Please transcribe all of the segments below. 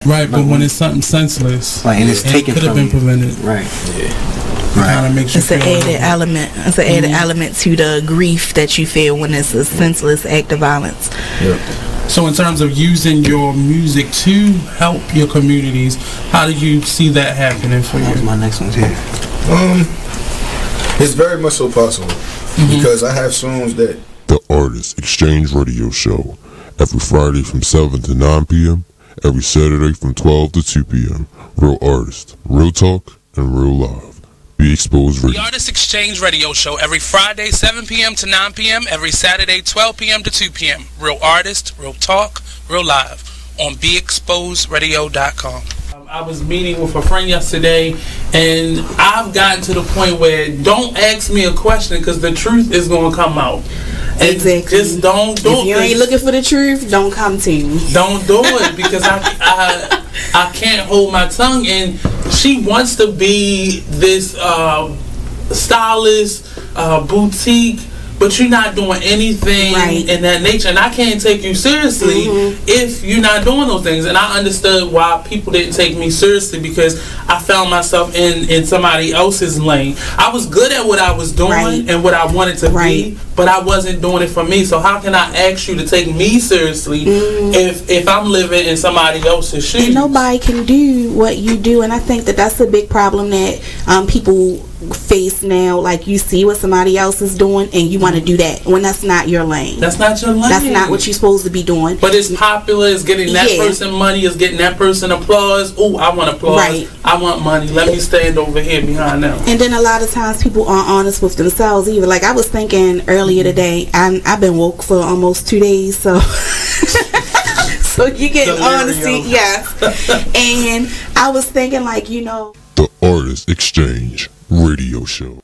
Right, but when it's something senseless, right, and it's taken could have been prevented. Right. Yeah. Kind of makes you it's an added element. It's an added element to the grief that you feel when it's a senseless act of violence. Yep. So in terms of using your music to help your communities, how do you see that happening for you? My next one's here. It's very much so possible because I have songs that The Artist Exchange Radio Show every Friday from 7 to 9 p.m. every Saturday from 12 to 2 p.m. Real artist, real talk, and real live. Be Exposed Radio. The Artist Exchange Radio Show every Friday 7 p.m. to 9 p.m. every Saturday 12 p.m. to 2 p.m. Real artist, real talk, real live on BeExposedRadio.com. I was meeting with a friend yesterday, and I've gotten to the point where don't ask me a question because the truth is going to come out. And exactly. Just don't do it. If you ain't looking for the truth, don't come to me. Don't do it because I can't hold my tongue. And she wants to be this stylist, boutique, but you're not doing anything in that nature, and I can't take you seriously if you're not doing those things. And I understood why people didn't take me seriously because I found myself in somebody else's lane. I was good at what I was doing and what I wanted to be, but I wasn't doing it for me. So how can I ask you to take me seriously if I'm living in somebody else's shoes? And nobody can do what you do, and I think that that's a big problem that people face now. Like, you see what somebody else is doing and you want to do that when that's not your lane. That's not your lane. That's not what you're supposed to be doing. But it's popular. It's getting that person money. It's getting that person applause. Oh, I want applause. I want money. Let me stand over here behind them. And then a lot of times people aren't honest with themselves either. Like, I was thinking earlier today, I've been woke for almost 2 days, so so you get honesty, and I was thinking, like, The Artist Exchange Radio Show.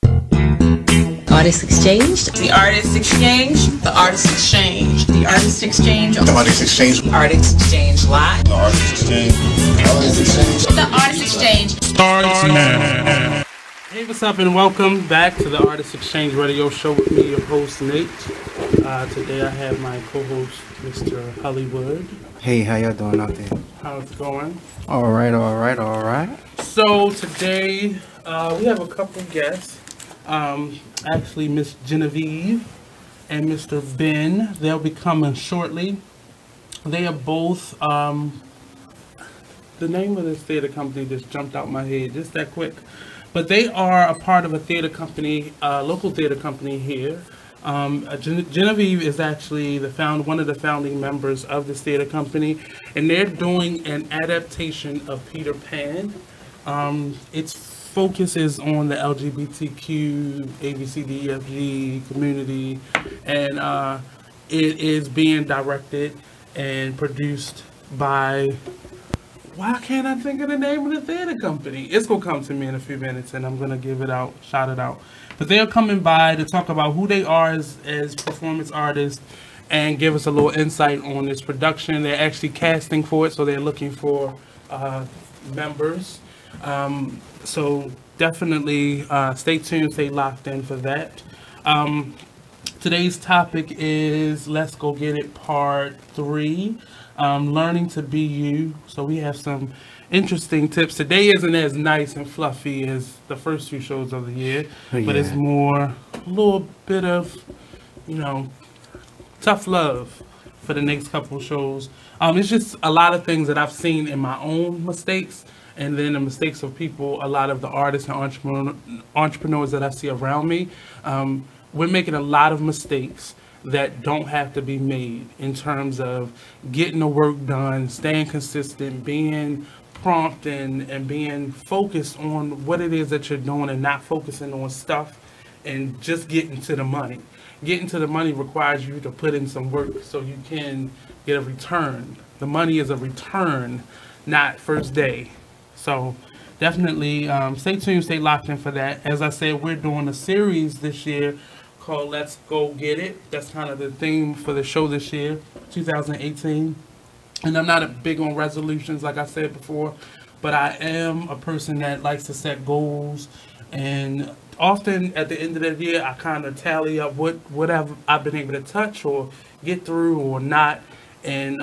Artist Exchange. The Artist Exchange. The Artist Exchange. The Artist Exchange. The Artist Exchange. The Artist Exchange Live. The Artist Exchange. The Artist Exchange. The Artist Exchange. Starts now. Hey, what's up, and welcome back to the Artist Exchange Radio Show with me, your host, Nate. Today I have my co-host, Mr. HullyWood. Hey, how y'all doing out there? How's it going? All right. So today we have a couple guests. Actually, Miss Genevieve and Mr. Ben. They'll be coming shortly. They are both. The name of this theater company just jumped out my head just that quick. But they are a part of a theater company, local theater company here. Genevieve is actually one of the founding members of this theater company, and they're doing an adaptation of Peter Pan. Its focus is on the LGBTQ, ABCDEFG community, and it is being directed and produced by... Why can't I think of the name of the theater company? It's going to come to me in a few minutes, and I'm going to shout it out. But they're coming by to talk about who they are as performance artists and give us a little insight on this production. They're actually casting for it, so they're looking for members. So definitely stay tuned, stay locked in for that. Today's topic is Let's Go Get It Part 3. Learning to be you. So we have some interesting tips. Today isn't as nice and fluffy as the first two shows of the year, but it's more a little bit of, tough love for the next couple of shows. It's just a lot of things that I've seen in my own mistakes, and then the mistakes of people, a lot of the artists and entrepreneurs that I see around me. We're making a lot of mistakes that don't have to be made in terms of getting the work done, staying consistent, being prompt, and being focused on what it is that you're doing and not focusing on stuff and just getting to the money. Getting to the money requires you to put in some work so you can get a return. The money is a return, not first day. So definitely stay tuned, stay locked in for that. As I said, we're doing a series this year called Let's Go Get It. That's kind of the theme for the show this year, 2018. And I'm not big on resolutions, like I said before, but I am a person that likes to set goals. And often at the end of the year, I kind of tally up what I've been able to touch or get through or not. And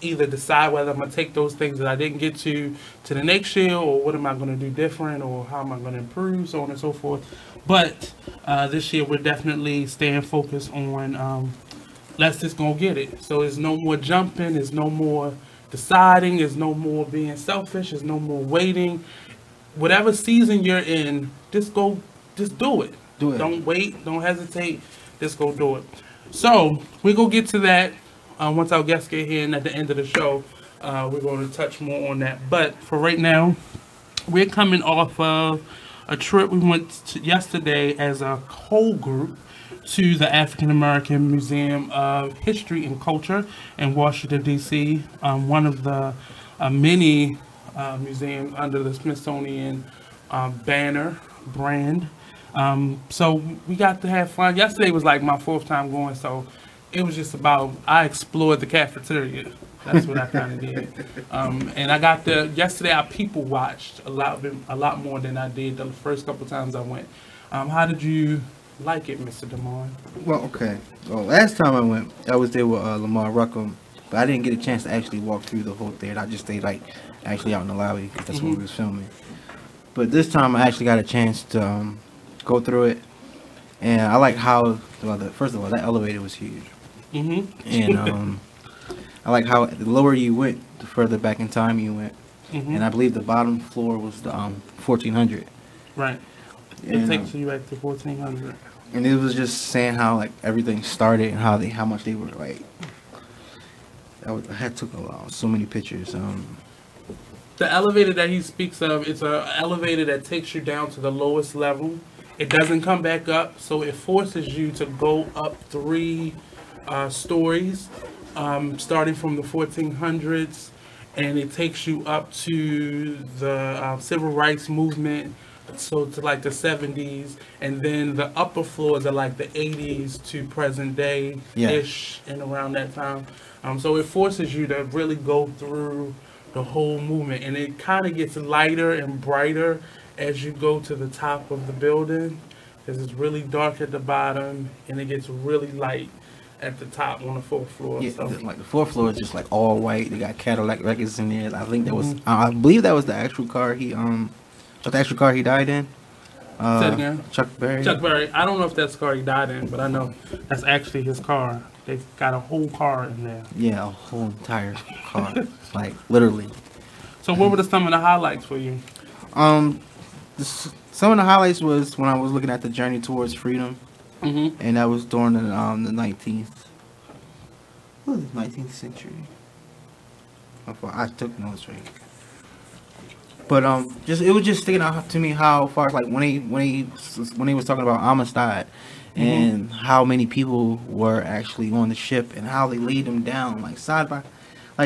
either decide whether I'm going to take those things that I didn't get to the next year, or what am I going to do different, or how am I going to improve, so on and so forth. But this year we're definitely staying focused on let's just go get it. So there's no more jumping, there's no more deciding, there's no more being selfish, there's no more waiting. Whatever season you're in, just do it. Do it. Don't wait, don't hesitate, just go do it. So we're going to get to that once our guests get here, and at the end of the show, we're going to touch more on that. But for right now, we're coming off of a trip we went to yesterday as a whole group to the African American Museum of History and Culture in Washington, D.C., one of the many museums under the Smithsonian brand. So we got to have fun. Yesterday was like my 4th time going, so it was just about, I explored the cafeteria. That's what I kind of did. And I got yesterday I people watched a lot more than I did the first couple times I went. How did you like it, Mr. Damonn? Well, okay. Well, last time I went, I was there with Lamar Ruckham, but I didn't get a chance to actually walk through the whole theater. I just stayed actually out in the lobby, because that's where we was filming. But this time I actually got a chance to go through it, and I like how, first of all, that elevator was huge. And I like how the lower you went, the further back in time you went. And I believe the bottom floor was the 1400. Right. It takes you back to 1400. And it was just saying how everything started and how much they were I had took so many pictures. The elevator that he speaks of, it's an elevator that takes you down to the lowest level. It doesn't come back up, so it forces you to go up 3 stories, starting from the 1400s, and it takes you up to the civil rights movement, so to the 70s, and then the upper floors are the 80s to present day ish, and around that time. So it forces you to really go through the whole movement, and it kind of gets lighter and brighter as you go to the top of the building, because it's really dark at the bottom, and it gets really light at the top on the 4th floor. Yeah, so. the 4th floor is just all white. They got Cadillac records in there. I think that was, I believe that was the actual car he died in. Say it again. Chuck Berry. Chuck Berry. I don't know if that's the car he died in, but I know that's actually his car. They've got a whole car in there. Yeah, a whole entire car, literally. So what were some of the highlights for you? Some of the highlights was when I was looking at the Journey Towards Freedom, and that was during the 19th century. I took notes right. But it was just sticking out to me how far when he was talking about Amistad, and how many people were actually on the ship, and how they laid them down side by,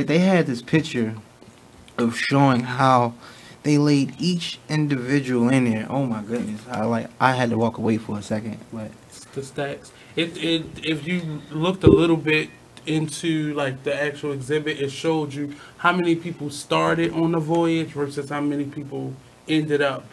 they had this picture of showing how they laid each individual in there. Oh my goodness! I had to walk away for a second, but the stacks. If you looked a little bit into the actual exhibit, it showed you how many people started on the voyage versus how many people ended up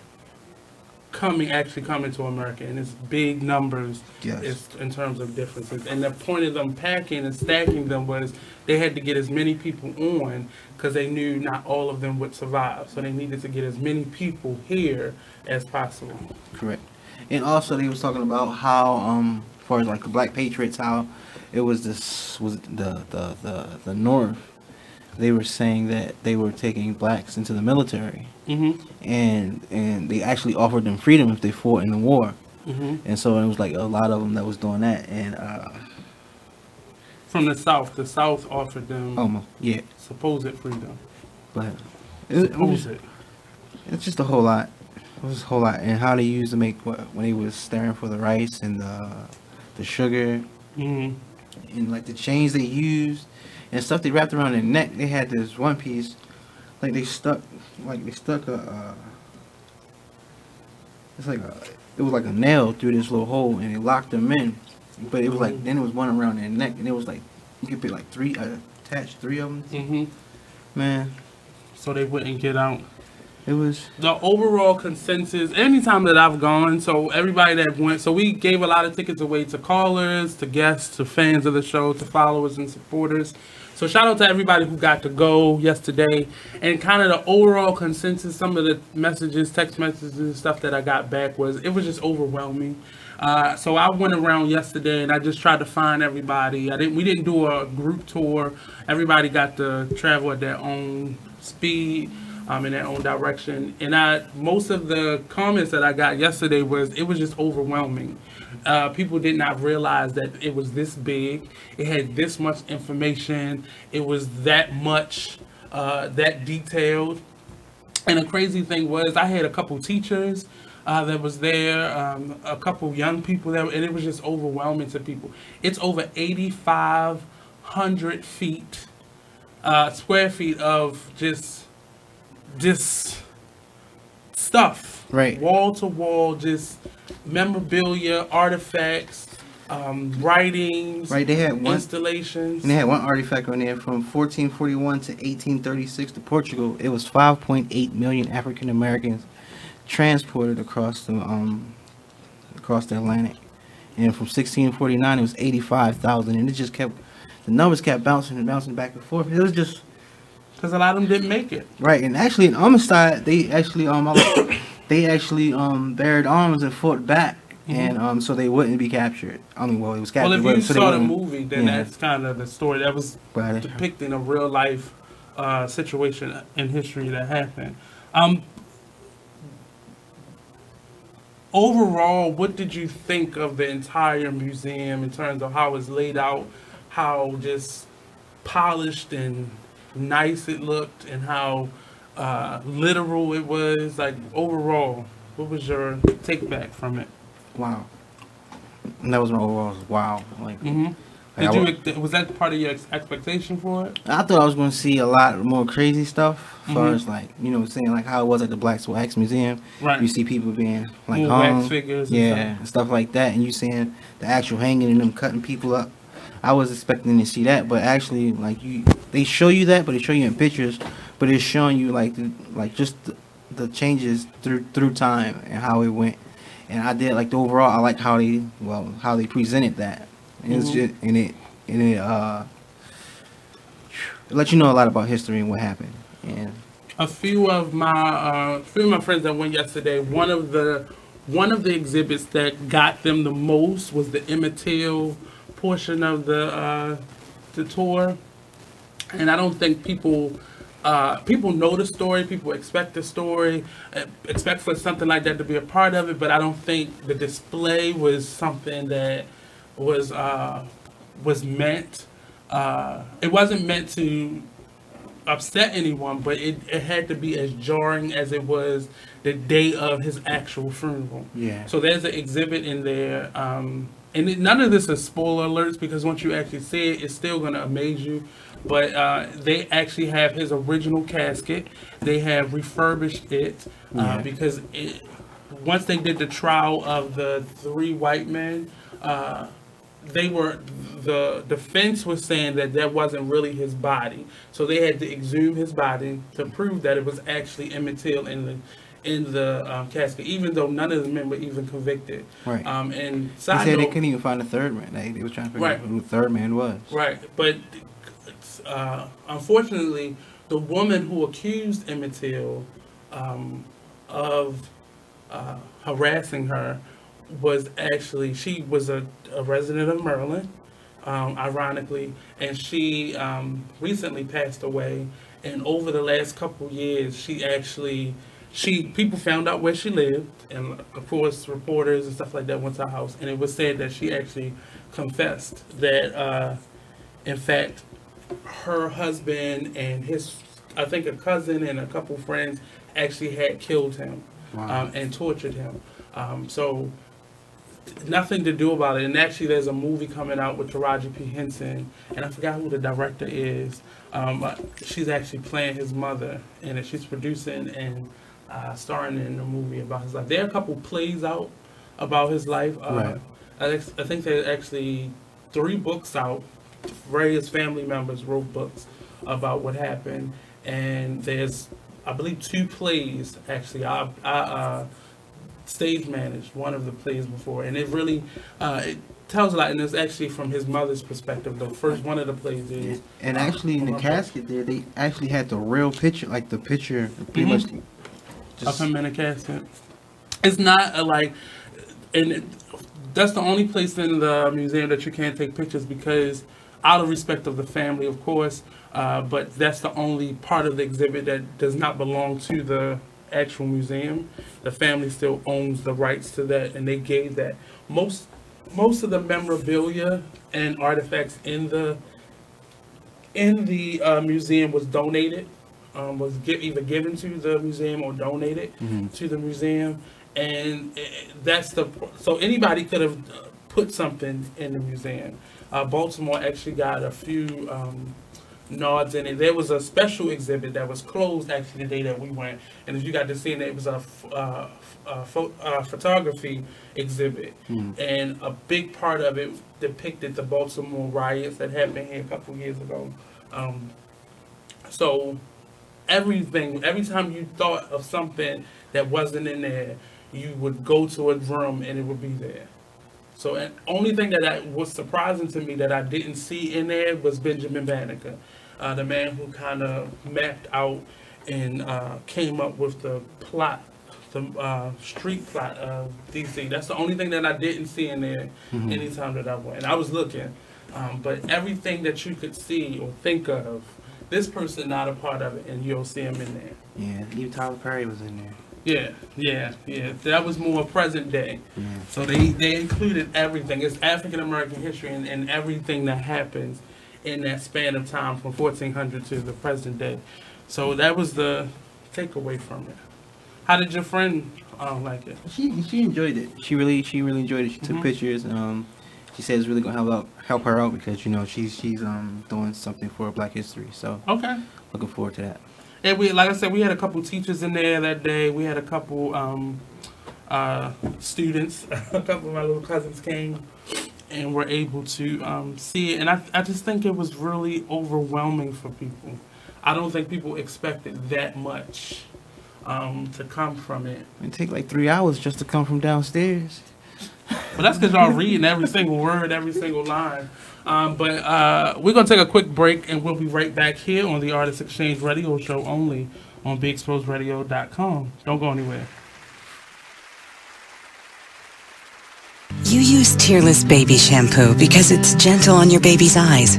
coming to America, and it's big numbers. Yes. In terms of differences. And the point of them packing and stacking them was they had to get as many people on, because they knew not all of them would survive, so they needed to get as many people here as possible. Correct. And also they was talking about how as far as the Black Patriots, how it was the North. They were saying that they were taking blacks into the military, and they actually offered them freedom if they fought in the war. And so it was a lot of them that was doing that. And from the South offered them supposed freedom. But it's just a whole lot. It was a whole lot, and how they used to make when they was staring for the rice and the sugar, and the chains they used. And stuff they wrapped around their neck. They had this one piece, they stuck a, it was a nail through this little hole, and they locked them in. But it was then it was one around their neck, and it was you could put 3 of them. Man. So they wouldn't get out. It was the overall consensus. Anytime that I've gone, so everybody that went, so we gave a lot of tickets away to callers, to guests, to fans of the show, to followers and supporters. So shout out to everybody who got to go yesterday. And kind of the overall consensus, some of the messages, text messages and stuff that I got back was, it was just overwhelming. So I went around yesterday and I just tried to find everybody. We didn't do a group tour. Everybody got to travel at their own speed, in their own direction. And most of the comments that I got yesterday was, it was just overwhelming. People did not realize that it was this big. It had this much information. It was that much, that detailed. And the crazy thing was, I had a couple teachers that was there, a couple young people there, and it was just overwhelming to people. It's over 8,500 feet, square feet of just stuff. Right. Wall to wall, just memorabilia, artifacts, writings, right. They had one installations. And they had one artifact on there from 1441 to 1836 to Portugal. It was 5.8 million African Americans transported across the Atlantic, and from 1649 it was 85,000, and it just kept, the numbers kept bouncing and bouncing back and forth. It was just because a lot of them didn't make it. Right, and actually in Amistad, they actually bared arms and fought back, and so they wouldn't be captured. I mean, well, it was captured. Well, if you so saw the movie, then that's kind of the story. That was right. Depicting a real life situation in history that happened. Overall, what did you think of the entire museum in terms of how it's laid out, how just polished and nice it looked, and how literal it was? Like, overall, what was your take back from it? Wow. And that was my overall wow. Like, was that part of your expectation for it? I thought I was going to see a lot more crazy stuff, as far as, like, you know, saying like how it was at the Black Wax Museum. Right. You see people being like hung, wax figures, and stuff like that, and you seeing the actual hanging and them cutting people up. I was expecting to see that, but actually, like, they show you that, but they show you in pictures, but it's showing you just the changes through time and how it went. And I did like the overall. I like how they presented that. And it's just, it let you know a lot about history and what happened. And a few of my friends that went yesterday, one of the exhibits that got them the most was the Emmett Till portion of the tour. And I don't think people know the story. People expect the story, expect for something like that to be a part of it. But I don't think the display was something that was meant. It wasn't meant to upset anyone, but it had to be as jarring as it was the day of his actual funeral. Yeah. So there's an exhibit in there, and none of this is spoiler alerts, because once you actually see it, it's still going to amaze you. But they actually have his original casket. They have refurbished it because once they did the trial of the 3 white men, the defense was saying that wasn't really his body, so they had to exhume his body to prove that it was actually Emmett Till in the casket, even though none of the men were even convicted. Right. And they said they couldn't even find the third man. They was trying to figure out who the third man was. Right, but unfortunately, the woman who accused Emmett Till of harassing her was actually, she was a resident of Maryland, ironically, and she recently passed away. And over the last couple years, people found out where she lived, and of course reporters and stuff like that went to her house, and it was said that she actually confessed that in fact her husband and his, I think, a cousin and a couple friends actually had killed him. Wow. And tortured him. So nothing to do about it. And actually there's a movie coming out with Taraji P. Henson, and I forgot who the director is. She's actually playing his mother, and she's producing and starring in a movie about his life. There are a couple plays out about his life. Right. I think there's actually 3 books out. Various family members wrote books about what happened, and there's I believe 2 plays actually. I stage managed one of the plays before, and it really it tells a lot. And it's actually from his mother's perspective. The first one of the plays is, and actually in the casket there, they actually had the real picture, like the picture, pretty much of him in a casket. It's not that's the only place in the museum that you can't take pictures, because out of respect of the family, of course. But that's the only part of the exhibit that does not belong to the actual museum. The family still owns the rights to that, and they gave that. Most of the memorabilia and artifacts in the museum was donated, either given to the museum or donated to the museum, and so anybody could have put something in the museum. Baltimore actually got a few nods in it. There was a special exhibit that was closed actually the day that we went, and as you got to see, it was a photography exhibit, and a big part of it depicted the Baltimore riots that happened here a couple years ago. So every time you thought of something that wasn't in there, you would go to a room and it would be there. So the only thing that was surprising to me that I didn't see in there was Benjamin Banneker, the man who kind of mapped out and came up with the plot, the street plot of DC. That's the only thing that I didn't see in there anytime that I went. And I was looking, but everything that you could see or think of, this person not a part of it, and you'll see him in there. Yeah, even Tyler Perry was in there. Yeah. That was more present day. Yeah. So they included everything. It's African American history and everything that happens in that span of time from 1400 to the present day. So that was the takeaway from it. How did your friend like it? She enjoyed it. She really enjoyed it. She took pictures. She said it's really gonna help her out because she's doing something for Black History. So looking forward to that. And like I said, we had a couple teachers in there that day. We had a couple students. A couple of my little cousins came and were able to see it. And I just think it was really overwhelming for people. I don't think people expected that much to come from it. It take like 3 hours just to come from downstairs. But that's because y'all reading every single word, every single line. But we're going to take a quick break, and we'll be right back here on the Artist Exchange Radio Show only on BeExposedRadio.com. Don't go anywhere. You use Tearless Baby Shampoo because it's gentle on your baby's eyes.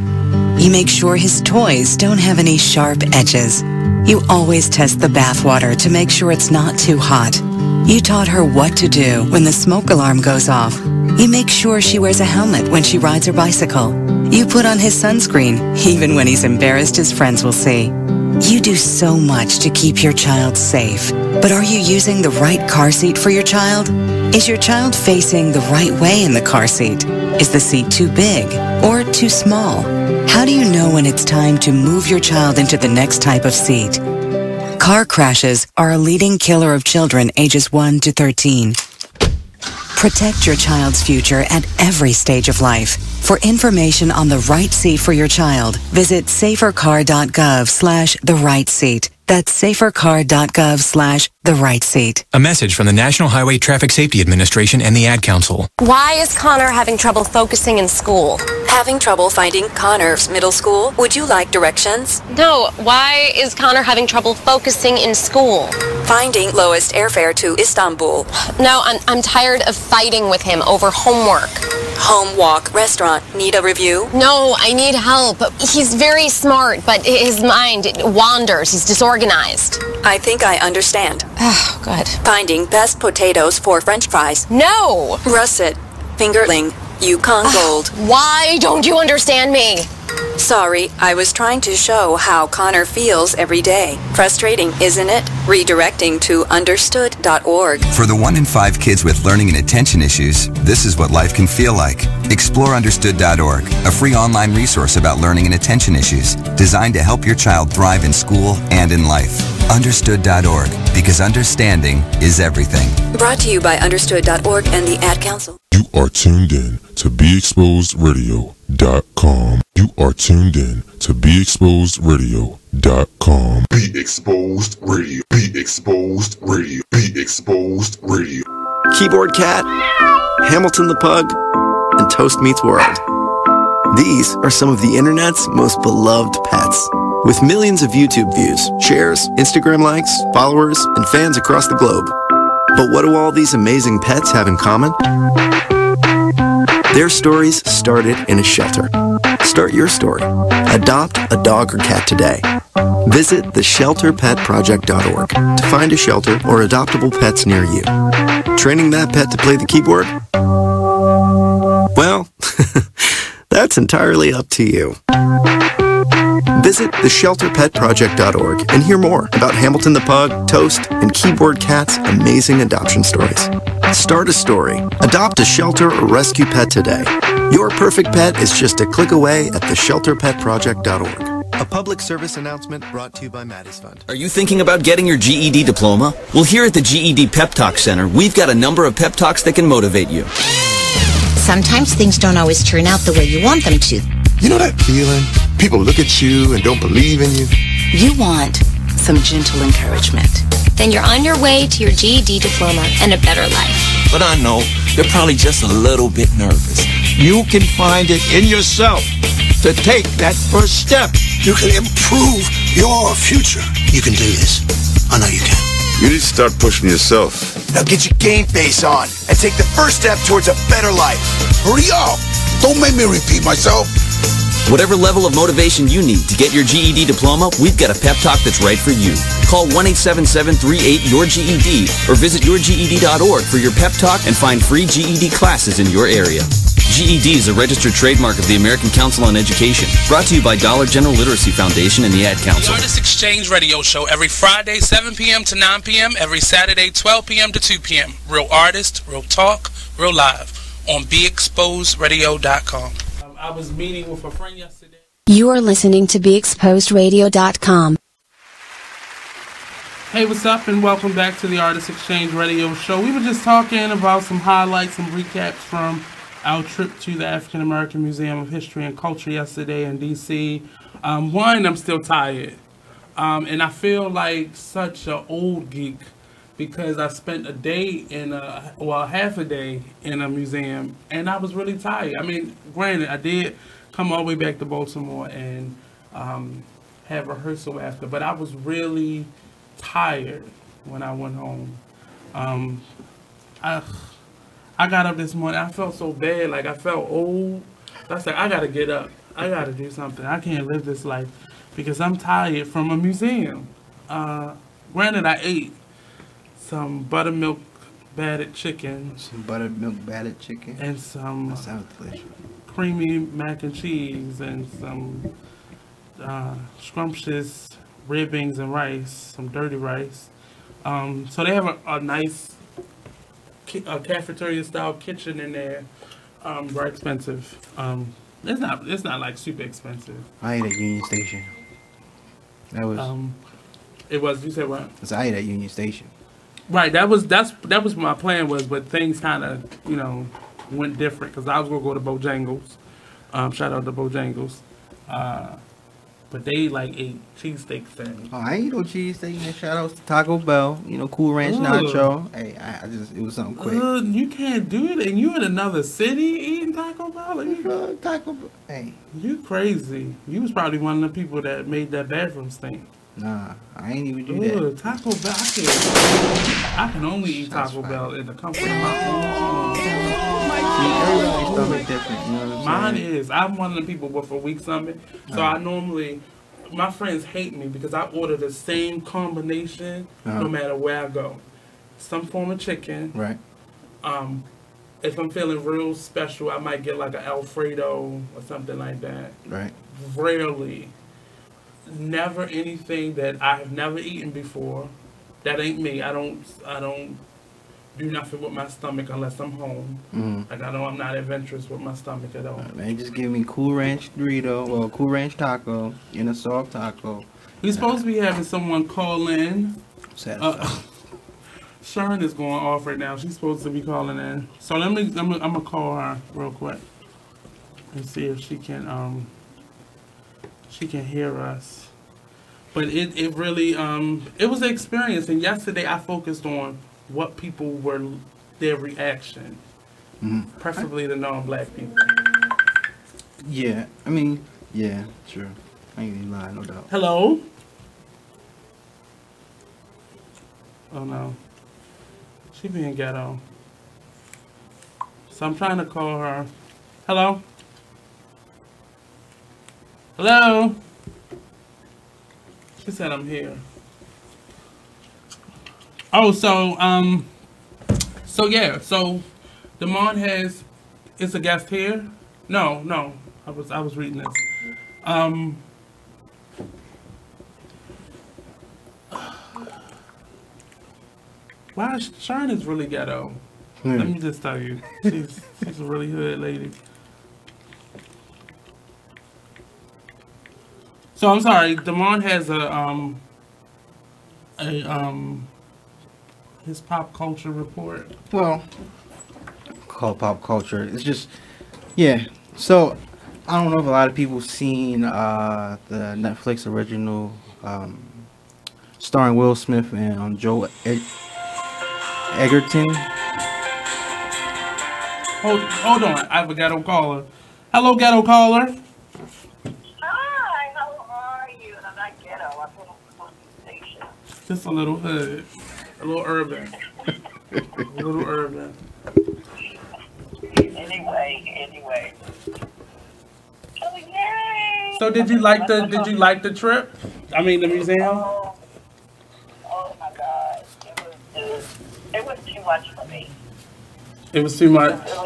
You make sure his toys don't have any sharp edges. You always test the bath water to make sure it's not too hot. You taught her what to do when the smoke alarm goes off. You make sure she wears a helmet when she rides her bicycle. You put on his sunscreen, even when he's embarrassed his friends will see. You do so much to keep your child safe. But are you using the right car seat for your child? Is your child facing the right way in the car seat? Is the seat too big or too small? How do you know when it's time to move your child into the next type of seat? Car crashes are a leading killer of children ages 1 to 13. Protect your child's future at every stage of life. For information on the right seat for your child, visit safercar.gov/therightseat. That's safercar.gov/therightseat. A message from the National Highway Traffic Safety Administration and the Ad Council. Why is Connor having trouble focusing in school? Having trouble finding Connor's middle school? Would you like directions? No, why is Connor having trouble focusing in school? Finding lowest airfare to Istanbul. No, I'm tired of fighting with him over homework. Home, walk, restaurant. Need a review? No, I need help. He's very smart, but his mind wanders. He's disorganized. I think I understand. Oh, good. Finding best potatoes for French fries. No! Russet, fingerling, Yukon Gold. Why don't you understand me? Sorry, I was trying to show how Connor feels every day. Frustrating, isn't it? Redirecting to understood.org. For the 1 in 5 kids with learning and attention issues, this is what life can feel like. Explore understood.org, a free online resource about learning and attention issues, designed to help your child thrive in school and in life. Understood.org, because understanding is everything. Brought to you by understood.org and the Ad Council. You are tuned in to Be Exposed Radio BeExposedRadio.com. You are tuned in to BeExposedRadio.com. BeExposedRadio. BeExposedRadio. BeExposedRadio. Keyboard Cat, Hamilton the Pug, and Toast Meets World. These are some of the internet's most beloved pets. With millions of YouTube views, shares, Instagram likes, followers, and fans across the globe. But what do all these amazing pets have in common? Their stories started in a shelter. Start your story. Adopt a dog or cat today. Visit theshelterpetproject.org to find a shelter or adoptable pets near you. Training that pet to play the keyboard? Well, that's entirely up to you. Visit theshelterpetproject.org and hear more about Hamilton the Pug, Toast, and Keyboard Cat's amazing adoption stories. Start a story, adopt a shelter or rescue pet today. Your perfect pet is just a click away at theshelterpetproject.org. A public service announcement brought to you by Maddie's Fund. Are you thinking about getting your GED diploma? Well, here at the GED Pep Talk Center, we've got a number of pep talks that can motivate you. Sometimes things don't always turn out the way you want them to. You know that feeling? People look at you and don't believe in you. You want some gentle encouragement. Then you're on your way to your GED diploma and a better life. But I know they're probably just a little bit nervous. You can find it in yourself to take that first step. You can improve your future. You can do this. I know you can. You need to start pushing yourself. Now get your game face on and take the first step towards a better life. Hurry up. Don't make me repeat myself. Whatever level of motivation you need to get your GED diploma, we've got a pep talk that's right for you. Call 1-877-38-YOUR-GED or visit yourged.org for your pep talk and find free GED classes in your area. GED is a registered trademark of the American Council on Education. Brought to you by Dollar General Literacy Foundation and the Ad Council. The Artist Exchange Radio Show every Friday, 7 p.m. to 9 p.m. Every Saturday, 12 p.m. to 2 p.m. Real artist, real talk, real live on BeExposedRadio.com. I was meeting with a friend yesterday. You are listening to BeExposedRadio.com. Hey, what's up, and welcome back to the Artist Exchange Radio Show. We were just talking about some highlights, some recaps from our trip to the African American Museum of History and Culture yesterday in D.C. One, I'm still tired, and I feel like such an old geek because I spent a day half a day in a museum, and I was really tired. I mean, granted, I did come all the way back to Baltimore and have rehearsal after, but I was really tired when I went home. I got up this morning. I felt so bad, like I felt old. I was like, I gotta get up. I gotta do something. I can't live this life because I'm tired from a museum. Granted, I ate some buttermilk battered chicken. Some buttermilk battered chicken. And some that sounds delicious. Creamy mac and cheese and some scrumptious ribbings and rice, some dirty rice. So they have a nice cafeteria style kitchen in there. Very expensive. It's not like super expensive. I ate at Union Station. That was it was, you said what? I ate at Union Station. Right, that was what my plan was, but things kind of, went different because I was going to go to Bojangles. Shout out to Bojangles. But they ate cheesesteak things. Oh, I ain't no cheesesteak. And shout outs to Taco Bell. Cool Ranch Nacho. Hey, it was something quick. You can't do it, and you in another city eating Taco Bell. Taco Bell. Hey, you crazy. You was probably one of the people that made that bathroom stink. Nah, I ain't even do that. Taco Bell. I can only eat Taco Bell in the comfort of my own home. Everybody's stomach different. You know what I'm saying? Mine is. I'm one of the people with a weak stomach, so I normally. My friends hate me because I order the same combination no matter where I go. Some form of chicken. Right. If I'm feeling real special, I might get like an Alfredo or something like that. Right. Rarely. Never anything that I have never eaten before. That ain't me. I don't do nothing with my stomach unless I'm home. Like I'm not adventurous with my stomach at all. Man, just give me Cool Ranch Dorito or Cool Ranch Taco and a soft taco. We're supposed to be having someone call in. Sharon is going off right now. She's supposed to be calling in. So I'm gonna call her real quick. and see if she can hear us. But it really it was an experience. And yesterday I focused on what people were, their reaction, preferably the non-black people. Yeah, I mean, yeah, true. I ain't even lying, no doubt. Hello. Oh no, she being ghetto. So I'm trying to call her. Hello. Hello. She said I'm here. Oh, so yeah, so Damonn is a guest here. No, I was reading this. Wow, Shine is really ghetto. Let me just tell you, she's a really good lady. So I'm sorry, Damonn has his pop culture report. Well, called pop culture. It's just, yeah. So I don't know if a lot of people seen the Netflix original starring Will Smith and Joe Egerton. Hold on, I have a ghetto caller. Hello, ghetto caller. Hi, how are you? I'm not ghetto. I'm from a station. Just a little hood, a little urban, a little urban. Anyway. Oh, yay! So did you like the trip? I mean the museum. Oh my God, it was too much for me. It was too much. It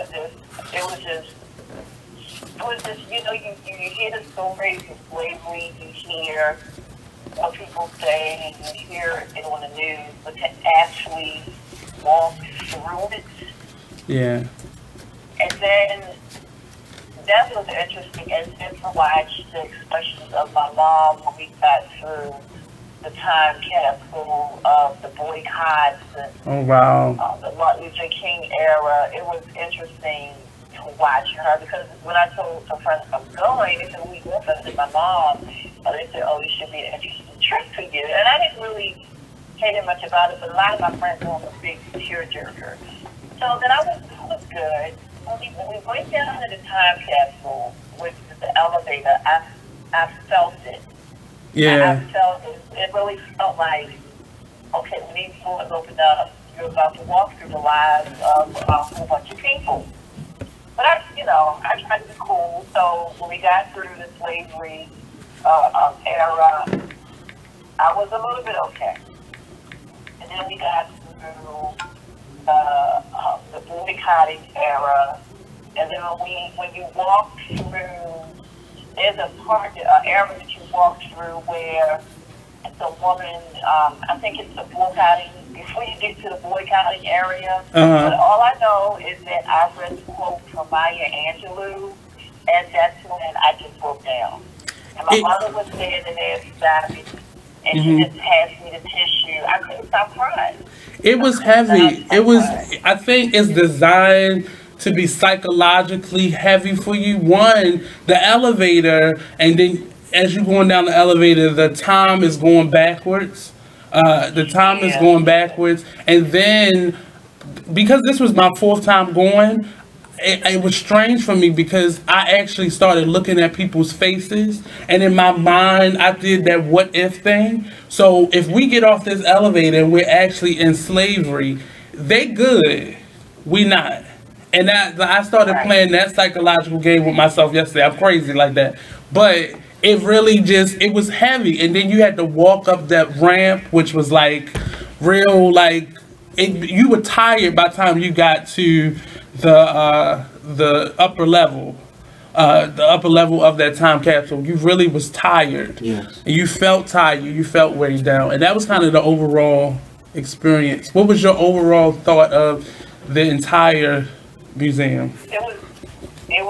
was just, you know, you hear the stories of slavery, you hear what people say, and you hear it on the news, but to actually walk through it. Yeah. And then that was interesting, and then to watch the expressions of my mom when we got through the time capsule of the boycotts and Oh wow. the Martin Luther King era. It was interesting to watch her because when I told some friends I'm going, they said, we go for it. My mom, they said, oh, it should be an interesting trip for you. And I didn't really care much about it, but a lot of my friends were a big tearjerker. So then it was good. When we went down to the time capsule, which is the elevator, I felt it. Yeah. I felt it. It really felt like, okay, when these doors opened up, you're about to walk through the lives of a whole bunch of people. But I tried to be cool. So when we got through the slavery era, I was a little bit okay. And then we got through the boycotting era, and then when you walk through, there's a part, an area that you walk through where the woman, I think it's the boycotting, before you get to the boycotting area, but all I know is that I read the quote from Maya Angelou, and that's when I just broke down. And my mother was standing there beside me, and she just passed me the tissue. I couldn't stop crying. It was heavy. I think it's designed to be psychologically heavy for you. One, the elevator, and then as you're going down the elevator, the time is going backwards. And then, because this was my fourth time going, it was strange for me because I actually started looking at people's faces, and in my mind I did that what if thing. So if we get off this elevator and we're actually in slavery, they good, we not. And I started playing that psychological game with myself yesterday. I'm crazy like that, but it really it was heavy. And then you had to walk up that ramp, which was like real, like you were tired by the time you got to the upper level of that time capsule. You really was tired. Yes. And you felt tired. You felt weighed down. And that was kind of the overall experience. What was your overall thought of the entire museum? It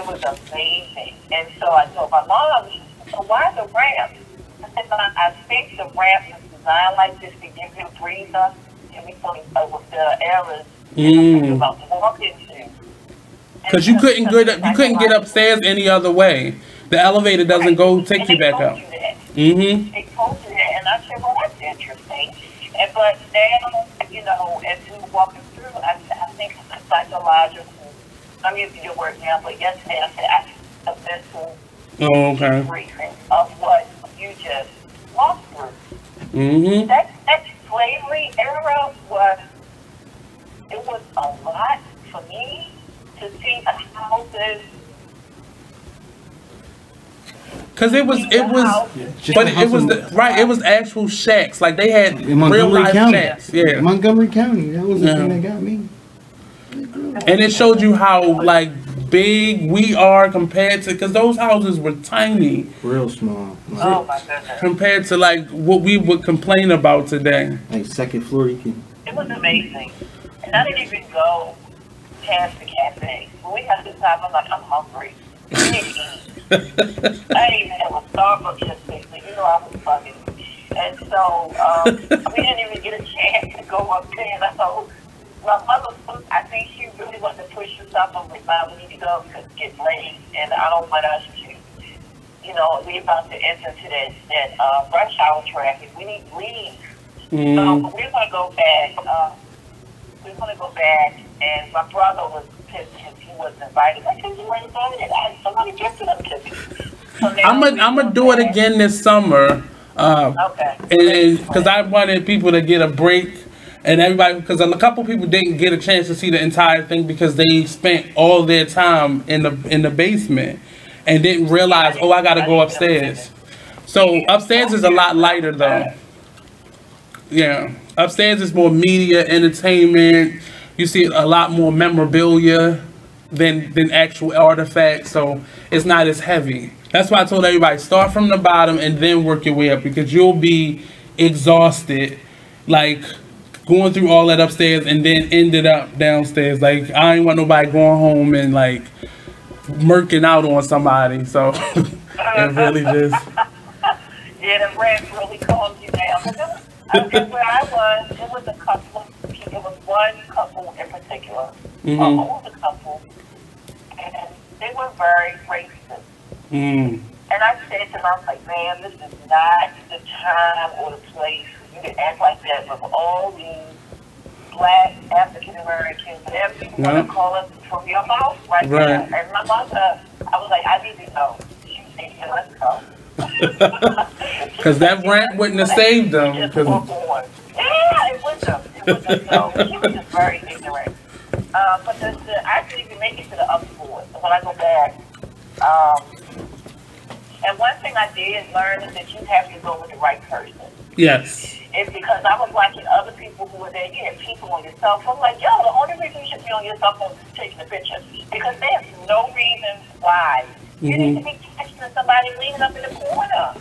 was amazing. And so I told my mom, so why the ramp? I said, I think the ramp is designed like this to give you a breather and we with the errors you're about to walk into. And Because you couldn't get upstairs any other way. The elevator doesn't take you back up. Mm-hmm. They told you that, and I said, well, that's interesting. But now, you know, as we were walking through, I think it's a psychological, I'm using your word now, but yesterday I said a mental briefing of what you just walked through. Mm-hmm. That slavery era was a lot for me to see the houses. Cause it was actual shacks. Like they had real life shacks. Yeah, Montgomery County. That was the thing that got me. And it showed you how like big we are compared to, because those houses were tiny, real small. Oh my goodness. Compared to like what we would complain about today. Like second floor, you can. It was amazing, and I didn't even go past the cafe. When we had this time, I'm like, I'm hungry. I didn't even have a Starbucks yesterday, so you know I was fucking. And so we didn't even get a chance to go up there. And so my mother, I think she really wanted to push herself. I'm like, Mom, we need to go because it's getting late, and I don't want us to, you know, we're about to enter into that rush hour traffic. We need to leave. So we're going to go back. We're going to go back, and my brother was pissed because he wasn't invited. I said, you weren't invited. Somebody gifted him to me. So I'm gonna do it again this summer. Okay. Because I wanted people to get a break, and everybody, because a couple people didn't get a chance to see the entire thing because they spent all their time in the basement and didn't realize, I gotta go upstairs. So upstairs is a lot lighter though. Yeah, upstairs is more media, entertainment. You see a lot more memorabilia than actual artifacts, so it's not as heavy. That's why I told everybody, start from the bottom and then work your way up, because you'll be exhausted, like going through all that upstairs and then ended up downstairs. Like I ain't want nobody going home and like murking out on somebody. So it really just. Yeah, the rent really calms you down. Because where I was, it was a couple. It was one couple in particular, an older couple, and they were very racist. And I said to them, I was like, man, this is not the time or the place for you to act like that with all these black African Americans, whatever you want to call us, from your mouth right there. And my mother, I was like, I need to know. She said, yeah, let's go. Because that rant wouldn't have saved them. Yeah, it wouldn't have. So she was just very ignorant. But I didn't even make it to the upper floor. So when I go back, and one thing I did learn is that you have to go with the right person. Yes. It's because I was watching other people who were there. You had people on your cell phone. I'm like, yo, the only reason you should be on your cell phone is taking a picture. Because there's no reason why. You need to be texting somebody leaning up in the corner.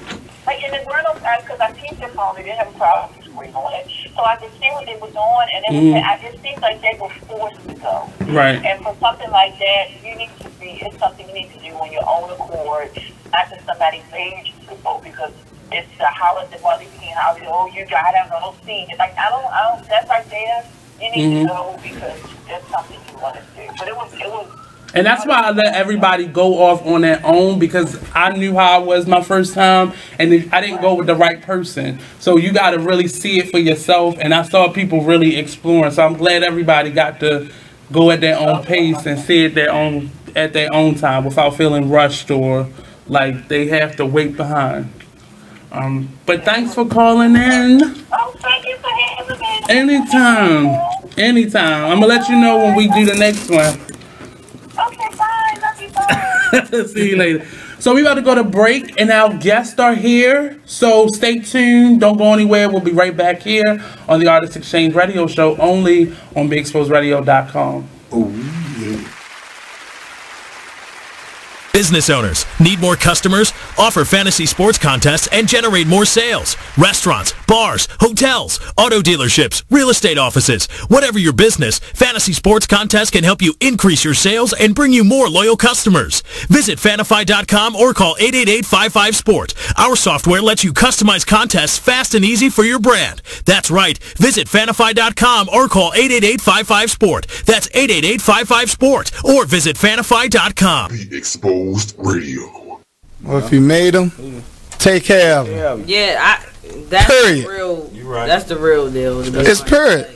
Like, and there were no times, because I teach their phone, they didn't have a problem screen on it. So I could see what they were doing, and it seems like they were forced to go. Right. And for something like that, it's something you need to do on your own accord, not just somebody made you to go, because it's the holiday, you got to go see. It's like, I don't, that's right there, you need to go because that's something you want to do. But it was. And that's why I let everybody go off on their own, because I knew how I was my first time, and I didn't go with the right person. So you got to really see it for yourself, and I saw people really exploring. So I'm glad everybody got to go at their own pace and see it at their own time without feeling rushed or like they have to wait behind. But thanks for calling in. Oh, thank you for having me. Anytime. I'm going to let you know when we do the next one. Okay, bye. Love you, bye. See you later. So we about to go to break, and our guests are here. So stay tuned. Don't go anywhere. We'll be right back here on the Artist Exchange Radio Show, only on BigExposedRadio.com. Oh, yeah. Business owners, need more customers? Offer fantasy sports contests and generate more sales. Restaurants, bars, hotels, auto dealerships, real estate offices. Whatever your business, fantasy sports contests can help you increase your sales and bring you more loyal customers. Visit Fanify.com or call 888-55-SPORT. Our software lets you customize contests fast and easy for your brand. That's right. Visit Fanify.com or call 888-55-SPORT. That's 888-55-SPORT. Or visit Fanify.com. Be Exposed Radio. Well, if you made them, take care of them. Yeah, that's period. The real. Right. That's the real deal. It's period.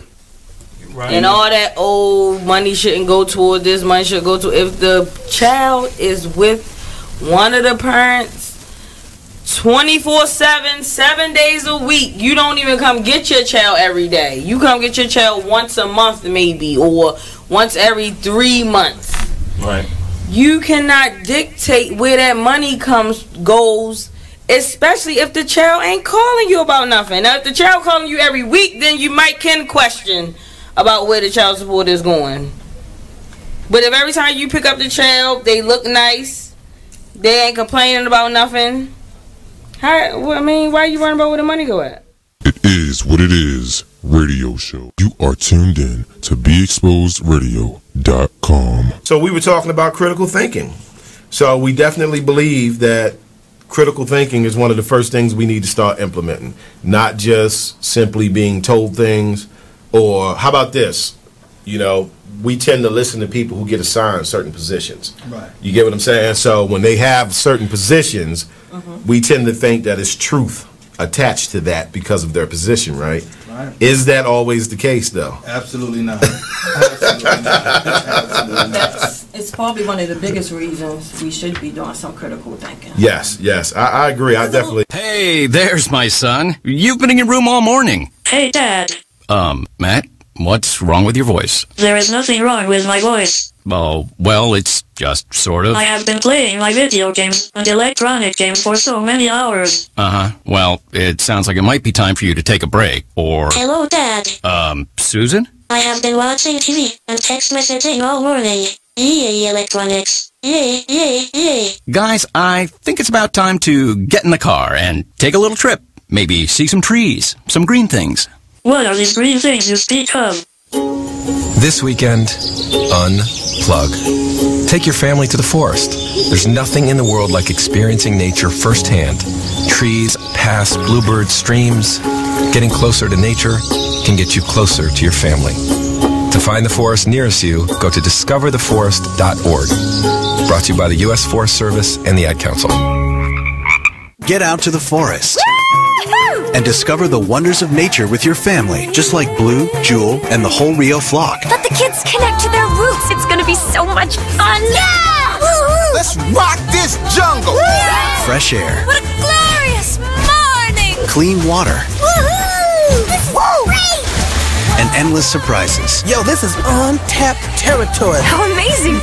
Right. And all that old money shouldn't go toward this, money should go to. If the child is with one of the parents 24/7, 7 days a week, you don't even come get your child every day. You come get your child once a month maybe, or once every 3 months. Right. You cannot dictate where that money goes, especially if the child ain't calling you about nothing. Now, if the child calling you every week, then you can question about where the child support is going. But if every time you pick up the child, they look nice, they ain't complaining about nothing, why are you worrying about where the money go at? It is what it is. Radio show. You are tuned in to BeExposedRadio.com. So we were talking about critical thinking. So we definitely believe that critical thinking is one of the first things we need to start implementing. Not just simply being told things, or how about this? You know, we tend to listen to people who get assigned certain positions. Right. You get what I'm saying? So when they have certain positions, we tend to think that it's truth attached to that because of their position, right? Right. Is that always the case, though? Absolutely not. Absolutely not. Absolutely not. It's probably one of the biggest reasons we should be doing some critical thinking. Yes, I agree. I definitely. Hey, there's my son. You've been in your room all morning. Hey, Dad. Matt, what's wrong with your voice? There is nothing wrong with my voice. Oh, well, it's just sort of. I have been playing my video games and electronic games for so many hours. Uh-huh. Well, it sounds like it might be time for you to take a break, or... Hello, Dad. Susan? I have been watching TV and text messaging all morning. Yay, electronics. Yay, yay, yay. Guys, I think it's about time to get in the car and take a little trip. Maybe see some trees, some green things. What are these green things you speak of? This weekend, unplug. Take your family to the forest. There's nothing in the world like experiencing nature firsthand. Trees, paths, bluebirds, streams. Getting closer to nature can get you closer to your family. To find the forest nearest you, go to discovertheforest.org. Brought to you by the U.S. Forest Service and the Ad Council. Get out to the forest and discover the wonders of nature with your family, just like Blue, Jewel, and the whole Rio flock. Let the kids connect to their roots. It's going to be so much fun. Yeah! Woo-hoo! Let's rock this jungle. Woo! Fresh air. What a glorious morning. Clean water. Woohoo! This is great. And endless surprises. Yo, this is untapped territory. How amazing.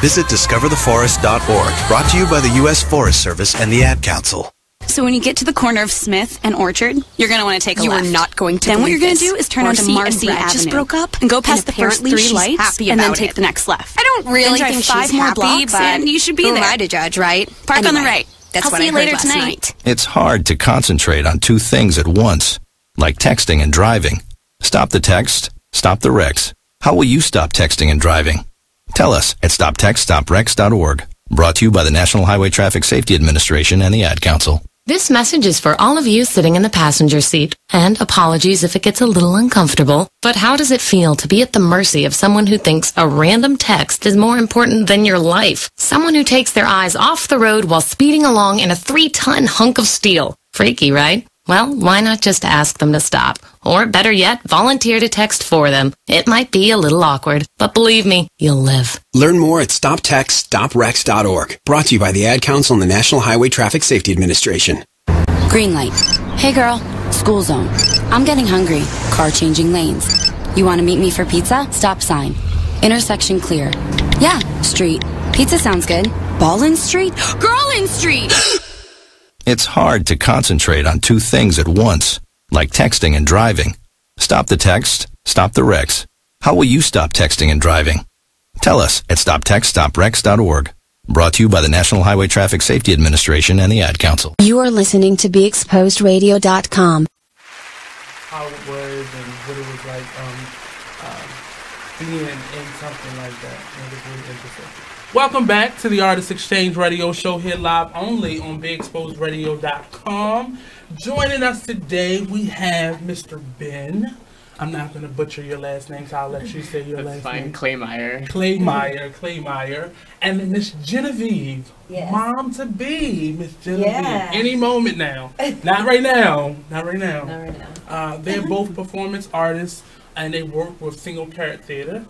Visit discovertheforest.org. Brought to you by the U.S. Forest Service and the Ad Council. So when you get to the corner of Smith and Orchard, you're going to want to take a left. You are not going to. Then what you're going to do is turn onto Marcy Avenue. Just broke up and go past the first 3 lights, and then take the next left. I don't really then think drive she's 5 more happy, blocks, but and you should be who there. am I to judge, right? Park on the right. That's I'll what see I you heard later last tonight. night. It's hard to concentrate on two things at once, like texting and driving. Stop the text, stop the wrecks. How will you stop texting and driving? Tell us at stoptextstoprex.org. Brought to you by the National Highway Traffic Safety Administration and the Ad Council. This message is for all of you sitting in the passenger seat, and apologies if it gets a little uncomfortable, but how does it feel to be at the mercy of someone who thinks a random text is more important than your life? Someone who takes their eyes off the road while speeding along in a 3-ton hunk of steel. Freaky, right? Well, why not just ask them to stop? Or better yet, volunteer to text for them. It might be a little awkward, but believe me, you'll live. Learn more at stoptextstoprex.org. Brought to you by the Ad Council and the National Highway Traffic Safety Administration. Green light. Hey girl, school zone. I'm getting hungry. Car changing lanes. You want to meet me for pizza? Stop sign. Intersection clear. Yeah, street. Pizza sounds good. Ballin Street? Girlin Street! It's hard to concentrate on two things at once, like texting and driving. Stop the text, stop the wrecks. How will you stop texting and driving? Tell us at stoptextstoprex.org. Brought to you by the National Highway Traffic Safety Administration and the Ad Council. You are listening to BeExposedRadio.com. How it was and what it was like being in something like that. It was really interesting. Welcome back to the Artist Exchange Radio Show here live only on BigExposedRadio.com. Joining us today, we have Mr. Ben. I'm not going to butcher your last name, so I'll let you say your last name. Kleymeyer. Kleymeyer. And then Miss Genevieve, mom to be, Miss Genevieve. Any moment now. Not right now. They're both performance artists, and they work with Single Carrot Theater.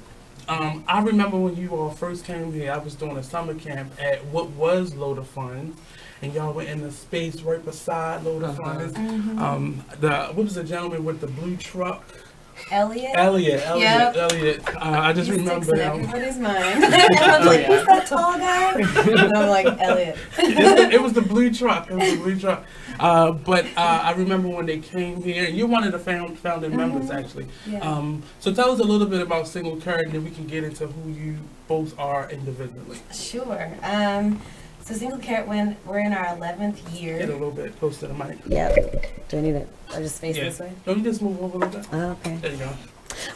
I remember when you all first came here, I was doing a summer camp at what was Load of Fun, and y'all were in the space right beside Load of Fun. What was the gentleman with the blue truck? Elliot. I just remember that. Everybody's mind. Everyone's like, who's that tall guy? And I'm like, Elliot. It was the blue truck. But I remember when they came here, and you're one of the founding members, actually. So tell us a little bit about Single Carrot, and then we can get into who you both are individually. Sure. So Single Carrot, we're in our 11th year. Get a little bit close to the mic. Yep. Do I need it? I'll just face this way? No, you just move over a little bit. Oh, okay. There you go.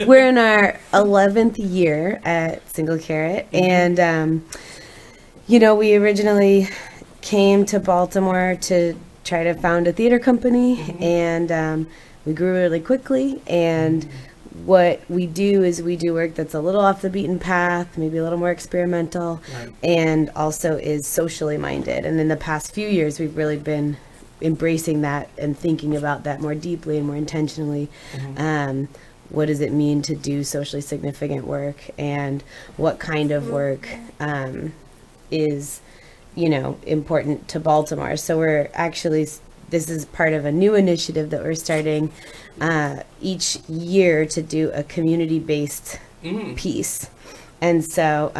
We're in our 11th year at Single Carrot, and we originally came to Baltimore to try to found a theater company, and we grew really quickly. And what we do is we do work that's a little off the beaten path, maybe a little more experimental, and also is socially minded. And in the past few years, we've really been embracing that and thinking about that more deeply and more intentionally. What does it mean to do socially significant work, and what kind of work is, important to Baltimore? So we're actually, this is part of a new initiative that we're starting each year to do a community-based piece. And so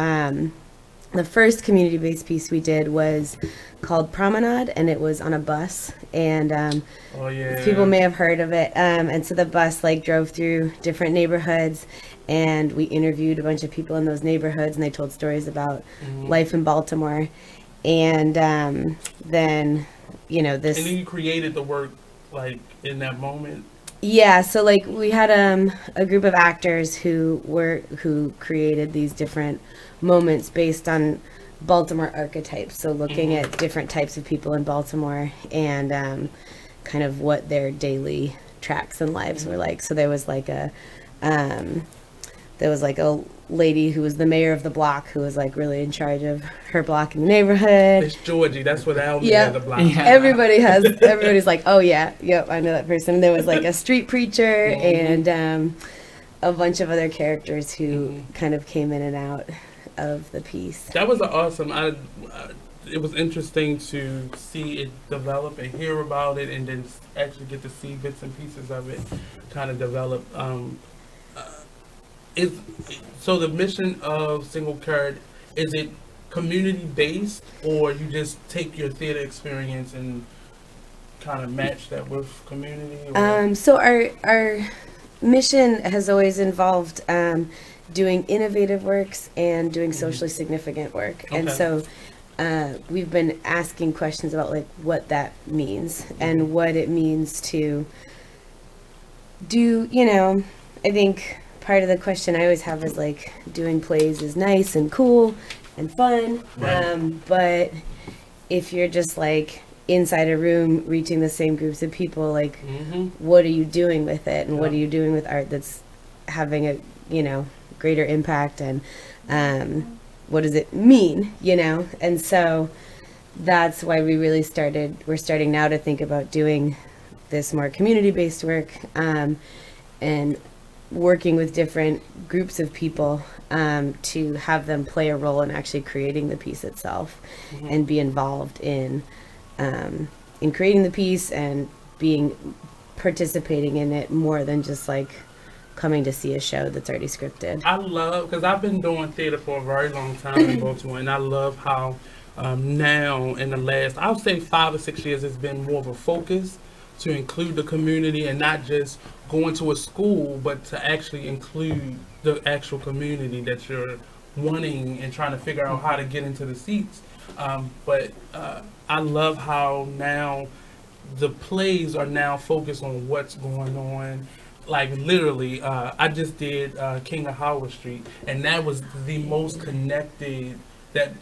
the first community-based piece we did was called Promenade, and it was on a bus, and people may have heard of it. And so the bus drove through different neighborhoods, and we interviewed a bunch of people in those neighborhoods, and they told stories about life in Baltimore. And then this. And then you created the work in that moment. Yeah, so we had a group of actors who created these different moments based on Baltimore archetypes. So looking at different types of people in Baltimore, and kind of what their daily tracks and lives were like. So there was a lady who was the mayor of the block, who was really in charge of her block in the neighborhood. It's Georgie. That's what the mayor of the block. Everybody's like, oh yeah, yep, I know that person. There was a street preacher and a bunch of other characters who kind of came in and out of the piece. That was awesome. It was interesting to see it develop and hear about it, and then actually get to see bits and pieces of it kind of develop. So the mission of Single Carrot, is it community-based, or you just take your theater experience and kind of match that with community? So our mission has always involved doing innovative works and doing socially significant work. And so we've been asking questions about what that means and what it means to do, I think part of the question I always have is doing plays is nice and cool and fun, but if you're just inside a room reaching the same groups of people, what are you doing with it, and what are you doing with art that's having a greater impact, and what does it mean, and so that's why we're starting now to think about doing this more community-based work, and working with different groups of people to have them play a role in actually creating the piece itself, and be involved in creating the piece and participating in it more than just coming to see a show that's already scripted. I love, because I've been doing theater for a very long time in Baltimore, and I love how now in the last, I would say 5 or 6 years, it's been more of a focus to include the community, and not just going to a school, but to actually include the actual community that you're wanting and trying to figure out how to get into the seats. But I love how now the plays are now focused on what's going on like literally, I just did King of Howard Street, and that was the most connected that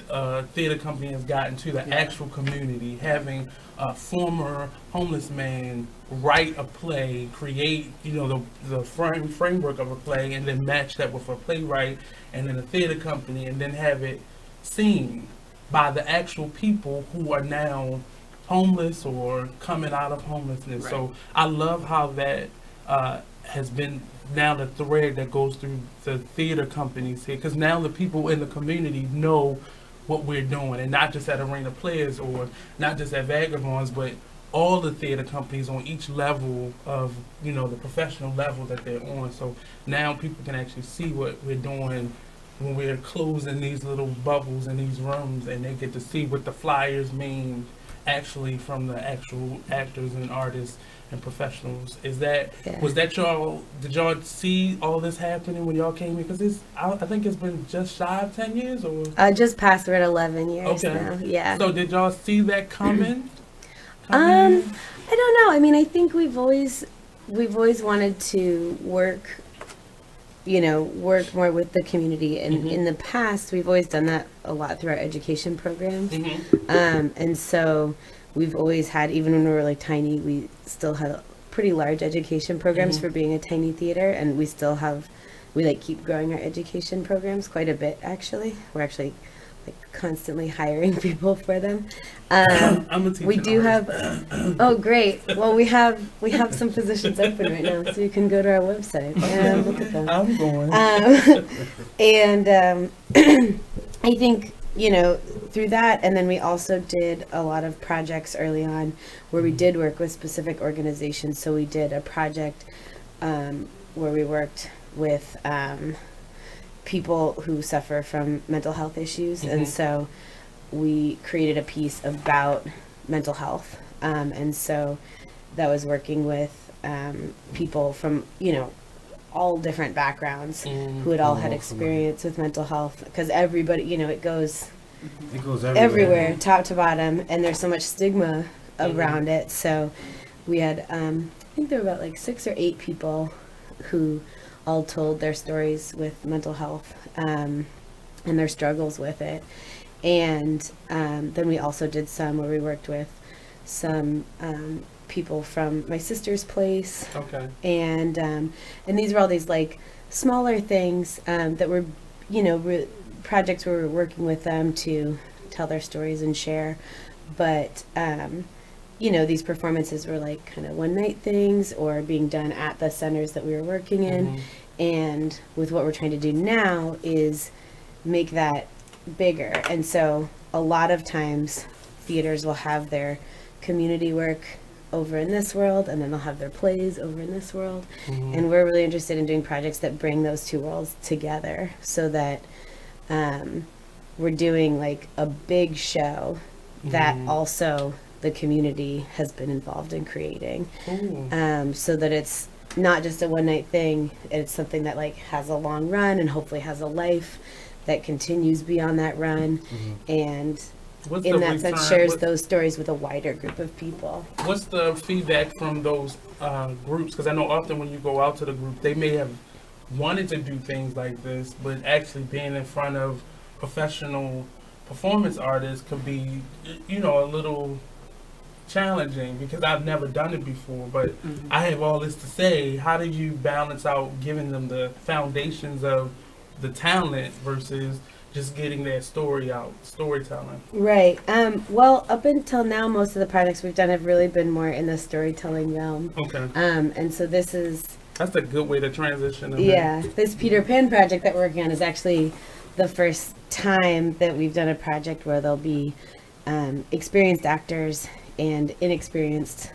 theater company has gotten to the actual community, having a former homeless man write a play, create, you know, the framework of a play, and then match that with a playwright and then a theater company, and then have it seen by the actual people who are now homeless or coming out of homelessness. Right. So I love how that has been now the thread that goes through the theater companies here, because now the people in the community know what we're doing, and not just at Arena Players or not just at Vagabonds, but all the theater companies on each level of, you know, the professional level that they're on. So now people can actually see what we're doing when we're closing these little bubbles in these rooms, and they get to see what the flyers mean actually from the actual actors and artists and professionals. Is that was that y'all? Did y'all see all this happening when y'all came in? Because I think it's been just shy of 10 years, or just past, we're at 11 years now. Yeah. So did y'all see that coming? I don't know. I mean, I think we've always wanted to work, you know, work more with the community, and in the past we've always done that a lot through our education programs. And so we've always had, even when we were like tiny, we still had pretty large education programs for being a tiny theater, and we still have, we like keep growing our education programs quite a bit. Actually, we're actually like constantly hiring people for them. We do have, oh great, well we have some positions open right now, so you can go to our website and look at them. I'm going. I think, you know, through that, and then we also did a lot of projects early on where we did work with specific organizations. So we did a project where we worked with people who suffer from mental health issues, and so we created a piece about mental health, and so that was working with people from, you know, all different backgrounds who had all had experience with mental health, because everybody, you know, it goes everywhere, top to bottom, and there's so much stigma around it. So we had I think there were about like 6 or 8 people who all told their stories with mental health and their struggles with it. And then we also did some where we worked with some people from my sister's place. Okay. And these were all these like smaller things that were, you know, projects where we were working with them to tell their stories and share. But you know, these performances were like kind of one night things or being done at the centers that we were working in. And with what we're trying to do now is make that bigger. And so a lot of times theaters will have their community work over in this world, and then they'll have their plays over in this world. And we're really interested in doing projects that bring those two worlds together, so that we're doing like a big show that also the community has been involved in creating, so that it's not just a one night thing. It's something that like has a long run and hopefully has a life that continues beyond that run, and in that sense shares those stories with a wider group of people. What's the feedback from those groups? Because I know often when you go out to the group, they may have wanted to do things like this, but actually being in front of professional performance artists could be, you know, a little challenging, because I've never done it before, but I have all this to say. How do you balance out giving them the foundations of the talent versus just getting their story out, storytelling? Right. Well, up until now, most of the projects we've done have really been more in the storytelling realm. Okay. And so that's a good way to transition. Yeah. This Peter Pan project that we're working on is actually the first time that we've done a project where there'll be experienced actors and inexperienced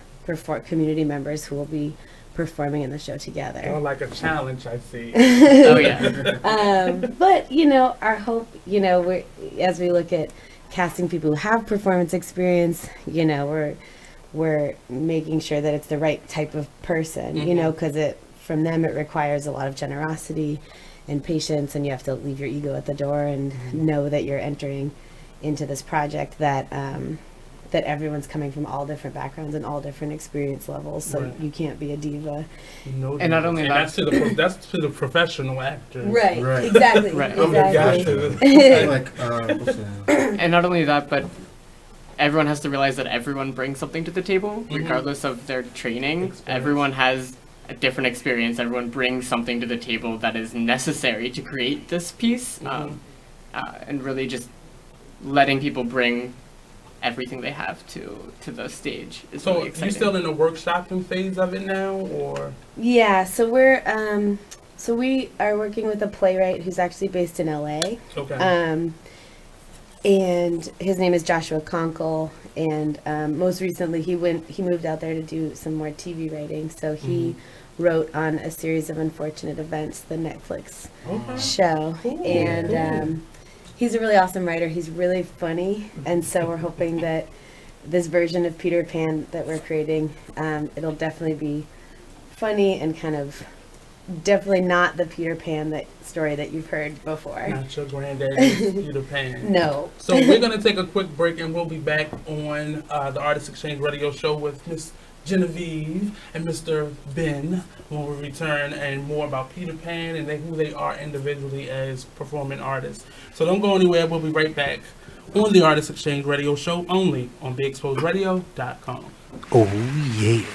community members who will be performing in the show together. Oh, like a challenge, I see. Oh yeah. But you know, our hope, you know, as we look at casting people who have performance experience, you know, we're making sure that it's the right type of person, you know, because from them it requires a lot of generosity and patience, and you have to leave your ego at the door and know that you're entering into this project that that everyone's coming from all different backgrounds and all different experience levels, so Right. you can't be a diva. No, And not only and that- that's to the professional actors. Right, exactly, Right. exactly. And not only that, but everyone has to realize that everyone brings something to the table, regardless of their training. Everyone has a different experience. Everyone brings something to the table that is necessary to create this piece, and really just letting people bring everything they have to the stage is So really you exciting. still in the workshopping phase of it now, or? Yeah, so we are working with a playwright who's actually based in LA. Okay. And his name is Joshua Conkle, and most recently he moved out there to do some more TV writing. So he wrote on A Series of Unfortunate Events, the Netflix show, and he's a really awesome writer. He's really funny, and so we're hoping that this version of Peter Pan that we're creating, it'll definitely be funny and kind of definitely not the Peter Pan story that you've heard before. Not your granddaddy's Peter Pan. No. So we're going to take a quick break, and we'll be back on the Artist Exchange Radio Show with Miss Genevieve and Mr. Ben when we return, and more about Peter Pan and who they are individually as performing artists. So don't go anywhere. We'll be right back on the Artist Exchange Radio Show, only on BigExposedRadio.com. Oh, yeah.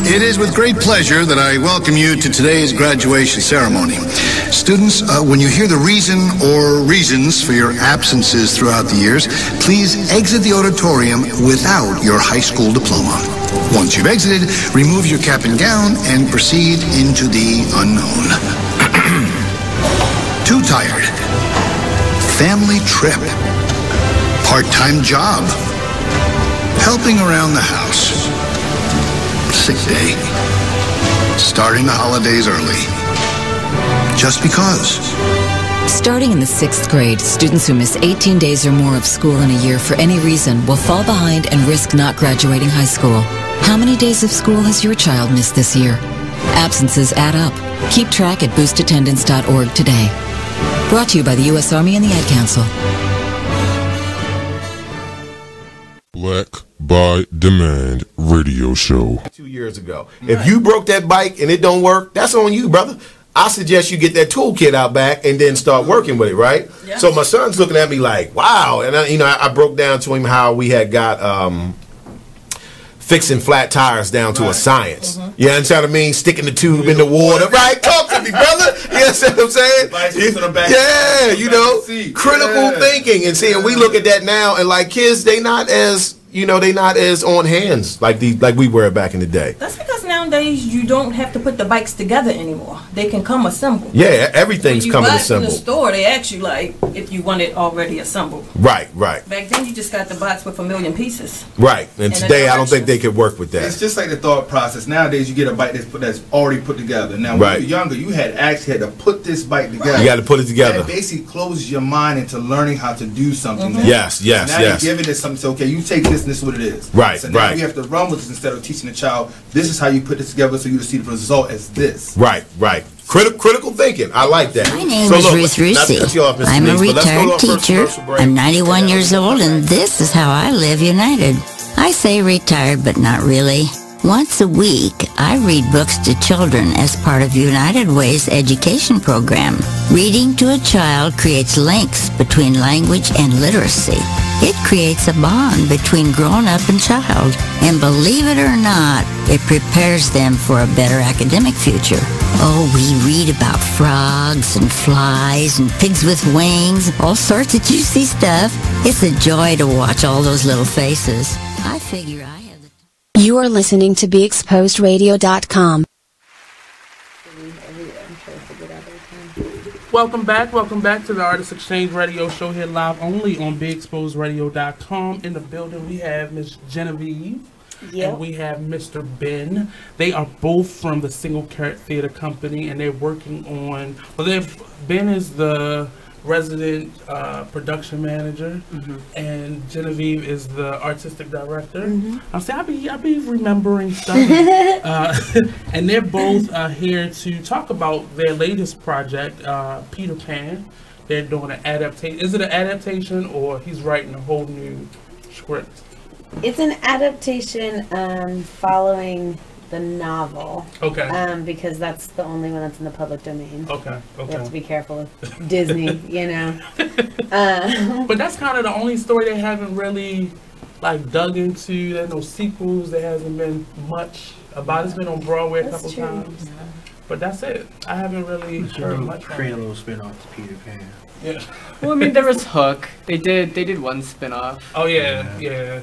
It is with great pleasure that I welcome you to today's graduation ceremony. Students, when you hear the reason or reasons for your absences throughout the years, please exit the auditorium without your high school diploma. Once you've exited, remove your cap and gown and proceed into the unknown. Too tired. Family trip. Part-time job. Helping around the house. Sick day. Starting the holidays early. Just because. Starting in the 6th grade, students who miss 18 days or more of school in a year for any reason will fall behind and risk not graduating high school. How many days of school has your child missed this year? Absences add up. Keep track at boostattendance.org today. Brought to you by the U.S. Army and the Ad Council. Black by Demand Radio Show. 2 years ago. If you broke that bike and it don't work, that's on you, brother. I suggest you get that toolkit out back and then start working with it, right? Yeah. So my son's looking at me like, wow. And I broke down to him how we had got fixing flat tires down to a science. You understand what I mean? Sticking the tube in the water. Right? Talk to me, brother. You understand what I'm saying? Yeah, you know, critical thinking. And see, and we look at that now, and like kids, they not as on hands like we were back in the day. That's because nowadays you don't have to put the bikes together anymore. They can come assembled. Yeah, everything's coming assembled. In the store, they ask you like if you want it already assembled. Right. Back then, you just got the box with 1,000,000 pieces. Right, and today I don't think they could work with that. It's just like the thought process. Nowadays, you get a bike that's already put together. Now, when you were younger, you had to put this bike together. You got to put it together. And it basically closes your mind into learning how to do something. Yes. Now you're giving it something. So, okay, you take this, and this is what it is. Right. So now we have to run with this instead of teaching the child. This is how you put this together, so you see the result as this. Right. Critical thinking. I like that. My name is Ruth Rusi. I'm a retired teacher. I'm 91 years old, and this is how I live united. I say retired, but not really. Once a week, I read books to children as part of United Way's education program. Reading to a child creates links between language and literacy. It creates a bond between grown-up and child. And believe it or not, it prepares them for a better academic future. Oh, we read about frogs and flies and pigs with wings, all sorts of juicy stuff. It's a joy to watch all those little faces. I figure I have the... You are listening to BeExposedRadio.com. Welcome back to the Artist Exchange Radio Show here live only on BigExposedRadio.com. In the building we have Miss Genevieve and we have Mr. Ben. They are both from the Single Carrot Theater Company, and they're working on, Ben is the resident production manager, and Genevieve is the artistic director. I'm saying I be remembering stuff, and they're both here to talk about their latest project, Peter Pan. They're doing an adaptation. Is it an adaptation, or he's writing a whole new script? It's an adaptation following the novel. Okay. Because that's the only one that's in the public domain. Okay. We have to be careful with Disney, you know. But that's kind of the only story they haven't really like dug into. There's no sequels. There hasn't been much about. It's been on Broadway a couple times. But that's it. I haven't really heard much. Create a little spin-off to Peter Pan. Yeah. Well, I mean, there was Hook. They did one spin-off. Oh yeah.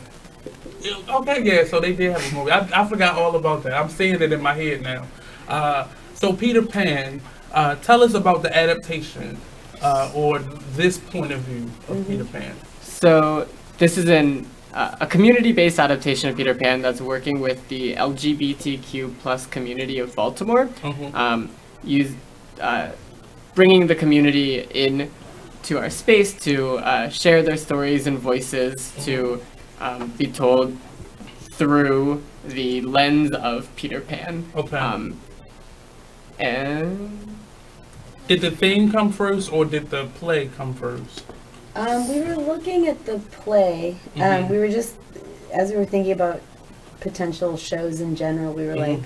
Okay, yeah, so they did have a movie. I forgot all about that. I'm seeing it in my head now. So Peter Pan, tell us about the adaptation or this point of view of Peter Pan. So this is a community-based adaptation of Peter Pan that's working with the LGBTQ plus community of Baltimore. Bringing the community in to our space to share their stories and voices to be told through the lens of Peter Pan. Okay. And did the theme come first, or did the play come first? We were looking at the play. We were just, as we were thinking about potential shows in general, we were like,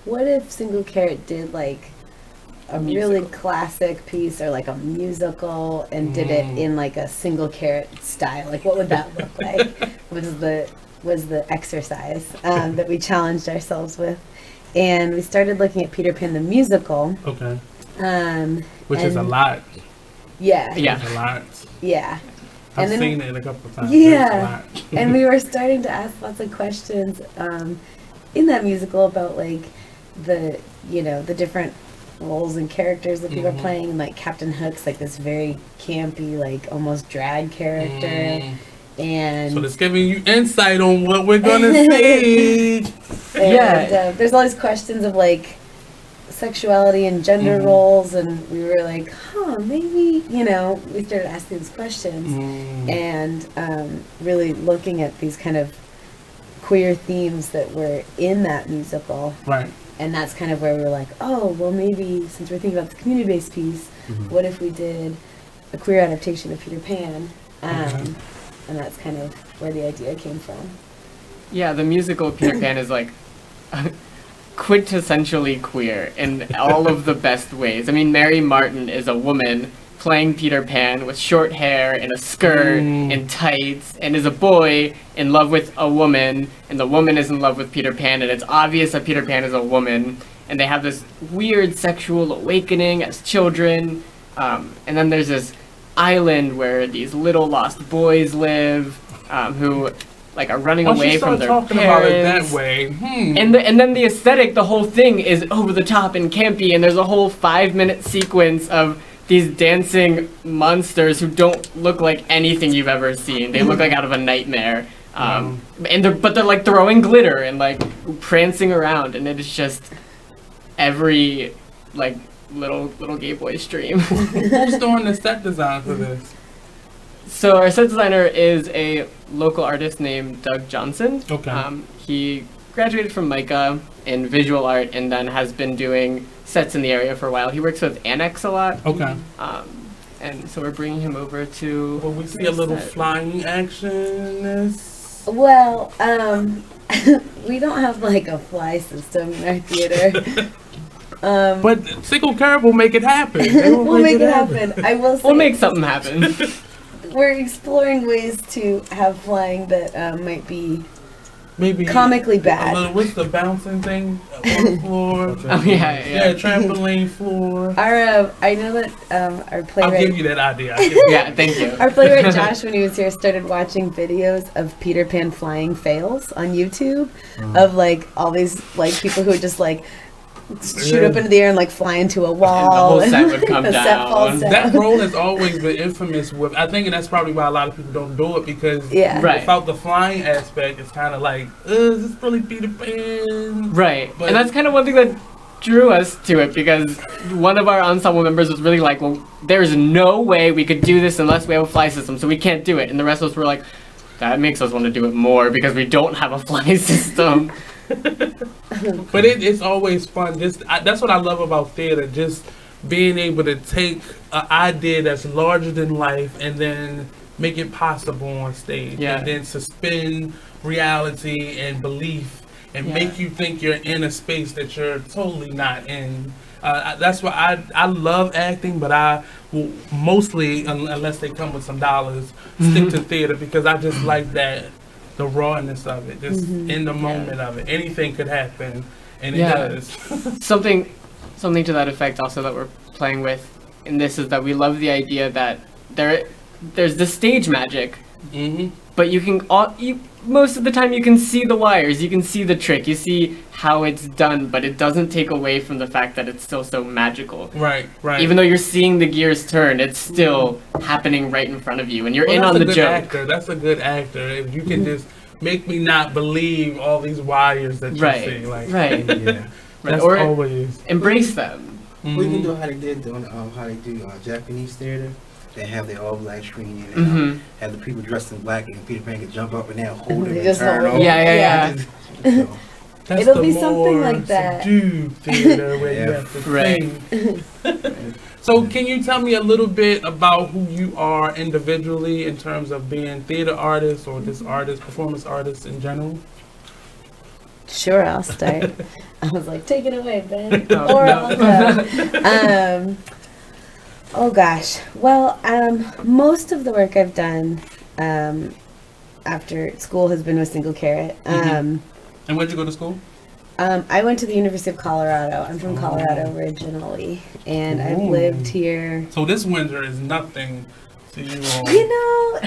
what if Single Carrot did like a really classic piece or like a musical and did it in like a Single Carrot style? Like, what would that look like? was the exercise that we challenged ourselves with, and we started looking at Peter Pan the musical. Okay. Which is a lot. Yeah. Yeah. It's a lot. Yeah. I've seen it a couple of times. Yeah. And we were starting to ask lots of questions in that musical about like the different roles and characters that people are playing, and like Captain Hook's like this very campy, like almost drag character. And so it's giving you insight on what we're gonna see. And there's all these questions of like sexuality and gender roles, and we were like, maybe, we started asking these questions and really looking at these kind of queer themes that were in that musical. Right. And that's kind of where we were like, oh, well, maybe since we're thinking about the community-based piece, what if we did a queer adaptation of Peter Pan? And that's kind of where the idea came from. Yeah, the musical Peter Pan is like quintessentially queer in all of the best ways. I mean, Mary Martin is a woman playing Peter Pan with short hair and a skirt and tights, and is a boy in love with a woman, and the woman is in love with Peter Pan, and it's obvious that Peter Pan is a woman, and they have this weird sexual awakening as children, and then there's this island where these little lost boys live, who like are running away from their parents. About it that way. And then the aesthetic, the whole thing is over the top and campy, and there's a whole 5-minute sequence of these dancing monsters who don't look like anything you've ever seen. They look like out of a nightmare. But they're like throwing glitter and like prancing around, and it is just every like little gay boy's dream. Who's doing the set design for this? So our set designer is a local artist named Doug Johnson. Okay. He graduated from Micah in visual art and then has been doing sets in the area for a while. He works with Annex a lot. Okay. And so we're bringing him over to... Will we see a little flying action in this? Well, we don't have like a fly system in our theater. But Single Carrot will make it happen. We'll make it happen. I will say, we'll make something happen. We're exploring ways to have flying that might be maybe comically bad. What's the bouncing thing on the floor? Yeah, trampoline floor. I know that our playwright... I'll give you that idea. Yeah, thank you. Our playwright Josh, when he was here, started watching videos of Peter Pan flying fails on YouTube of like all these like people who just like shoot up into the air and like fly into a wall. And the whole set would come the down. Set falls down. That role has always been infamous with, I think, and that's probably why a lot of people don't do it, because without the flying aspect, it's kind of like, is this really Peter Pan? Right. But and that's kind of one thing that drew us to it because one of our ensemble members was really like, well, there's no way we could do this unless we have a fly system, so we can't do it. And the rest of us were like, that makes us want to do it more because we don't have a fly system. But it's always fun. That's what I love about theater, just being able to take an idea that's larger than life and then make it possible on stage. Yeah. And then suspend reality and belief and make you think you're in a space that you're totally not in. That's why I love acting, but I will mostly, unless they come with some dollars, stick to theater because I just like that, the rawness of it, just in the moment of it. Anything could happen, and it does. Something to that effect also that we're playing with in this is that we love the idea that there's the stage magic, but you can most of the time you can see the wires, you can see the trick, you see how it's done, but it doesn't take away from the fact that it's still so magical. Right. Even though you're seeing the gears turn, it's still happening right in front of you, and you're in on the joke. That's a good actor. If you can just make me not believe all these wires that you see, like that's or always embrace them. We can do how they did on how they do Japanese theater. They have their all black screen and have the people dressed in black and Peter Pan can jump up and down, hold it and turn over. That's It'll be something like that. Theater where you have to sing. So can you tell me a little bit about who you are individually in terms of being theater artists or just artists, performance artists in general? Sure, I'll start. I was like, take it away, Ben. I'll go. Oh gosh. Well, most of the work I've done after school has been with Single Carrot. And where'd you go to school? I went to the University of Colorado. I'm from Colorado originally, and I've lived here. So this winter is nothing to you all. You know,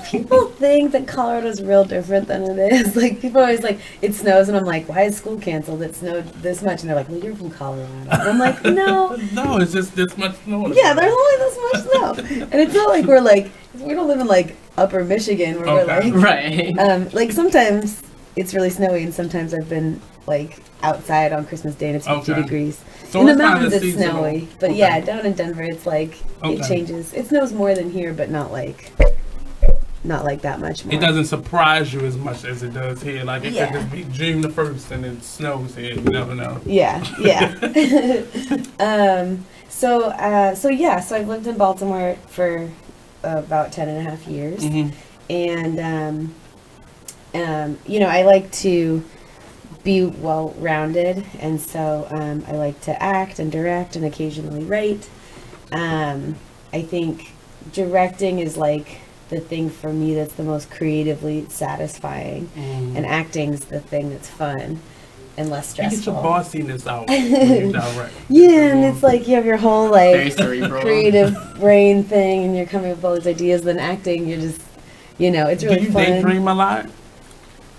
people think that Colorado's real different than it is. Like, people always like, it snows, and I'm like, why is school canceled? It snowed this much. And they're like, well, you're from Colorado. And I'm like, no. No, it's just this much snow. Yeah, there's only this much snow. And it's not like we're like, we don't live in like upper Michigan where we're like, like sometimes it's really snowy, and sometimes I've been like outside on Christmas Day and it's 50 degrees. So in the mountains it's snowy, but yeah, down in Denver it's like it changes. It snows more than here, but not like that much more. It doesn't surprise you as much as it does here. Like it could just be June the 1st and it snows here. You never know. So I've lived in Baltimore for about 10.5 years, and you know, I like to be well-rounded, and so I like to act and direct and occasionally write. I think directing is like the thing for me that's the most creatively satisfying, and acting's the thing that's fun and less stressful. You get your bossiness out when you direct. Yeah, and it's like you have your whole like creative brain thing, and you're coming up with all these ideas. Then acting, you're just, you know, it's really fun. Do you daydream a lot?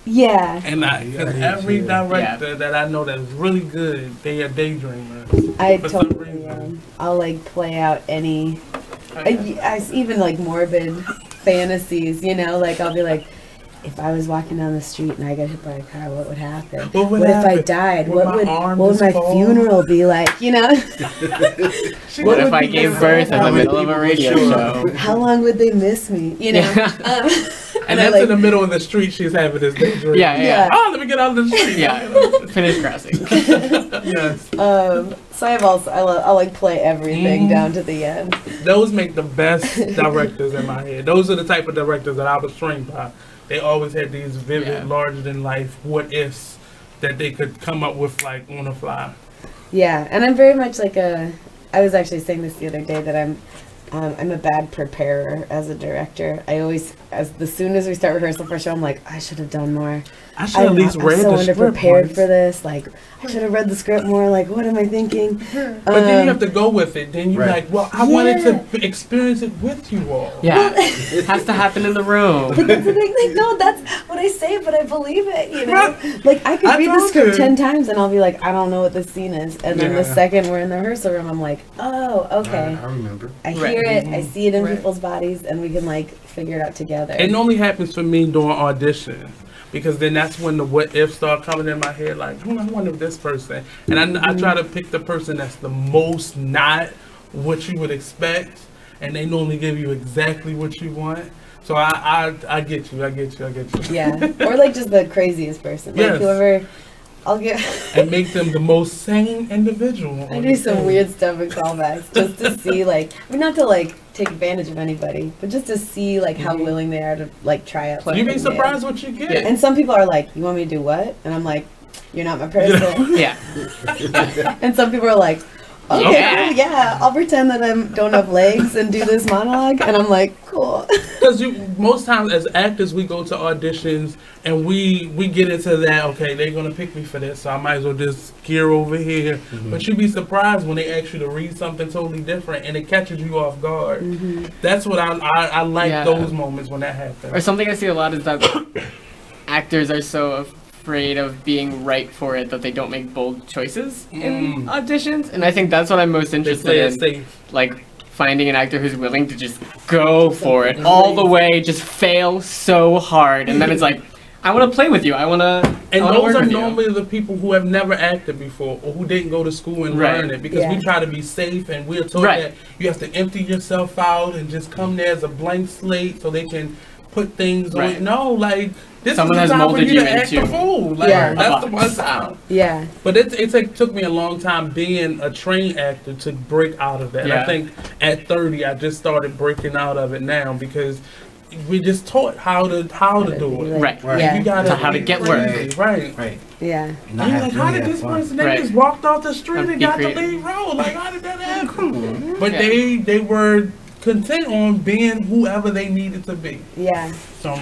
Yeah. And every director that I know that's really good, they are daydreamers. I totally am. I'll like play out any, I even like morbid fantasies, you know, like I'll be like, if I was walking down the street and I got hit by a car, what would happen? What if I died? What would my funeral be like? You know? What if I gave birth in the middle of a radio show? How long would they miss me? You know? And that's in the middle of the street. She's having this big dream. Oh, let me get out of the street. Finish crossing. Yes. So I'll like play everything down to the end. Those make the best directors in my head. Those are the type of directors that I was trained by. They always had these vivid, larger than life what ifs that they could come up with like on the fly. Yeah, and I'm very much like I was actually saying this the other day that I'm a bad preparer as a director. I always, as soon as we start rehearsal for a show, I'm like, I should have done more. I should have at least read the script. I'm so underprepared for this. Like, I should have read the script more. Like, what am I thinking? But then you have to go with it. Then you're like, well, I wanted to experience it with you all. Yeah, it has to happen in the room. But that's the big thing. No, that's what I say, but I believe it. You know, like I could read the script 10 times and I'll be like, I don't know what this scene is, and then the second we're in the rehearsal room, I'm like, oh, okay. I remember. I hear it. I see it in people's bodies, and we can like figure it out together. It only happens for me during audition. because then that's when the what if start coming in my head. Like, I wonder if this person, and I try to pick the person that's the most not what you would expect, and they normally give you exactly what you want. So I get you. Yeah, or like just the craziest person, like whoever. I'll get and make them the most sane individual. I do some weird stuff in callbacks just to see, like, I mean, not to like take advantage of anybody, but just to see like how willing they are to like try out. You'd be surprised what you get. And some people are like, "You want me to do what?" And I'm like, "You're not my person." Yeah. And some people are like, "Okay, cool, yeah, I'll pretend that I don't have legs and do this monologue," and I'm like, "Cool." Because most times as actors, we go to auditions and we get into that. Okay, they're gonna pick me for this, so I might as well just gear over here. But you'd be surprised when they ask you to read something totally different and it catches you off guard. That's what I like those moments when that happens. Or something I see a lot is that actors are so afraid of being right for it that they don't make bold choices in auditions, and I think that's what I'm most interested in. Like finding an actor who's willing to just go for it all the way, just fail so hard, and then it's like, I want to play with you. I want to. And those are normally the people who have never acted before or who didn't go to school and learn it, because we try to be safe and we're told that you have to empty yourself out and just come there as a blank slate so they can put things on. No, like this someone is the has time for molded you you to act into a fool. Like that's the one time. Yeah. But it took me a long time being a trained actor to break out of that. And I think at 30 I just started breaking out of it now because we just taught how to do it. Right. You gotta how to get work. Right. Yeah. And you're like, how did this person? They just walked off the street and got the lead role. Like, how did that happen? But they were content on being whoever they needed to be. Yeah. So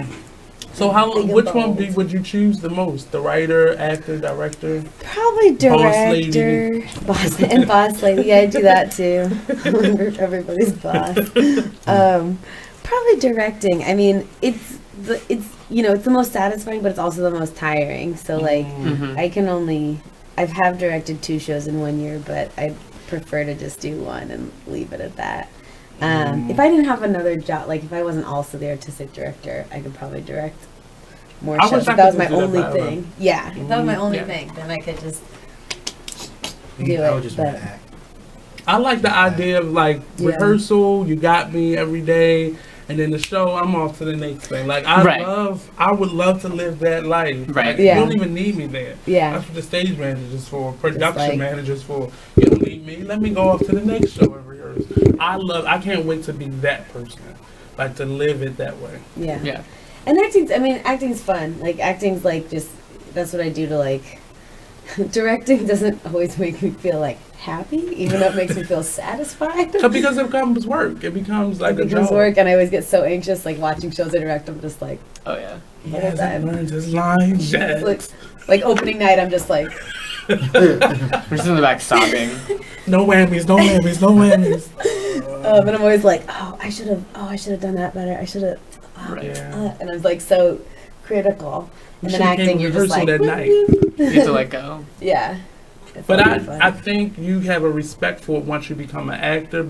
which one would you choose the most? The writer, actor, director? Probably director. Boss and boss lady. Yeah, I do that too. Everybody's boss. Probably directing. I mean, it's the most satisfying, but it's also the most tiring. So like, I've directed 2 shows in 1 year, but I prefer to just do one and leave it at that. If I didn't have another job, like if I wasn't also the artistic director, I could probably direct more shows. If that was my only thing. Yeah, if that was my only thing, then I could just do it. But I like the idea of like rehearsal, you got me every day, and then the show, I'm off to the next thing. Like I would love to live that life. Right. Like, you don't even need me there. Yeah. That's what the stage manager's for, production manager's for. You don't need me. Let me go off to the next show and rehearse. I can't wait to be that person. Like to live it that way. Yeah. Yeah. And acting's fun. Like acting's like just that's what I do to like directing doesn't always make me feel like happy, even though it makes me feel satisfied. Because it becomes work. It becomes like a job. Work, and I always get so anxious, like watching shows I direct. I'm just like, oh yeah, he hasn't learned his lines yet. Like opening night, I'm just like, we're just in the back sobbing. No whammies, no whammies, no whammies. And I'm always like, I should have done that better. I should have. And I'm like so critical. And then acting, you're just like, that night. You have to let go. Yeah. But I think you have a respect for it once you become an actor,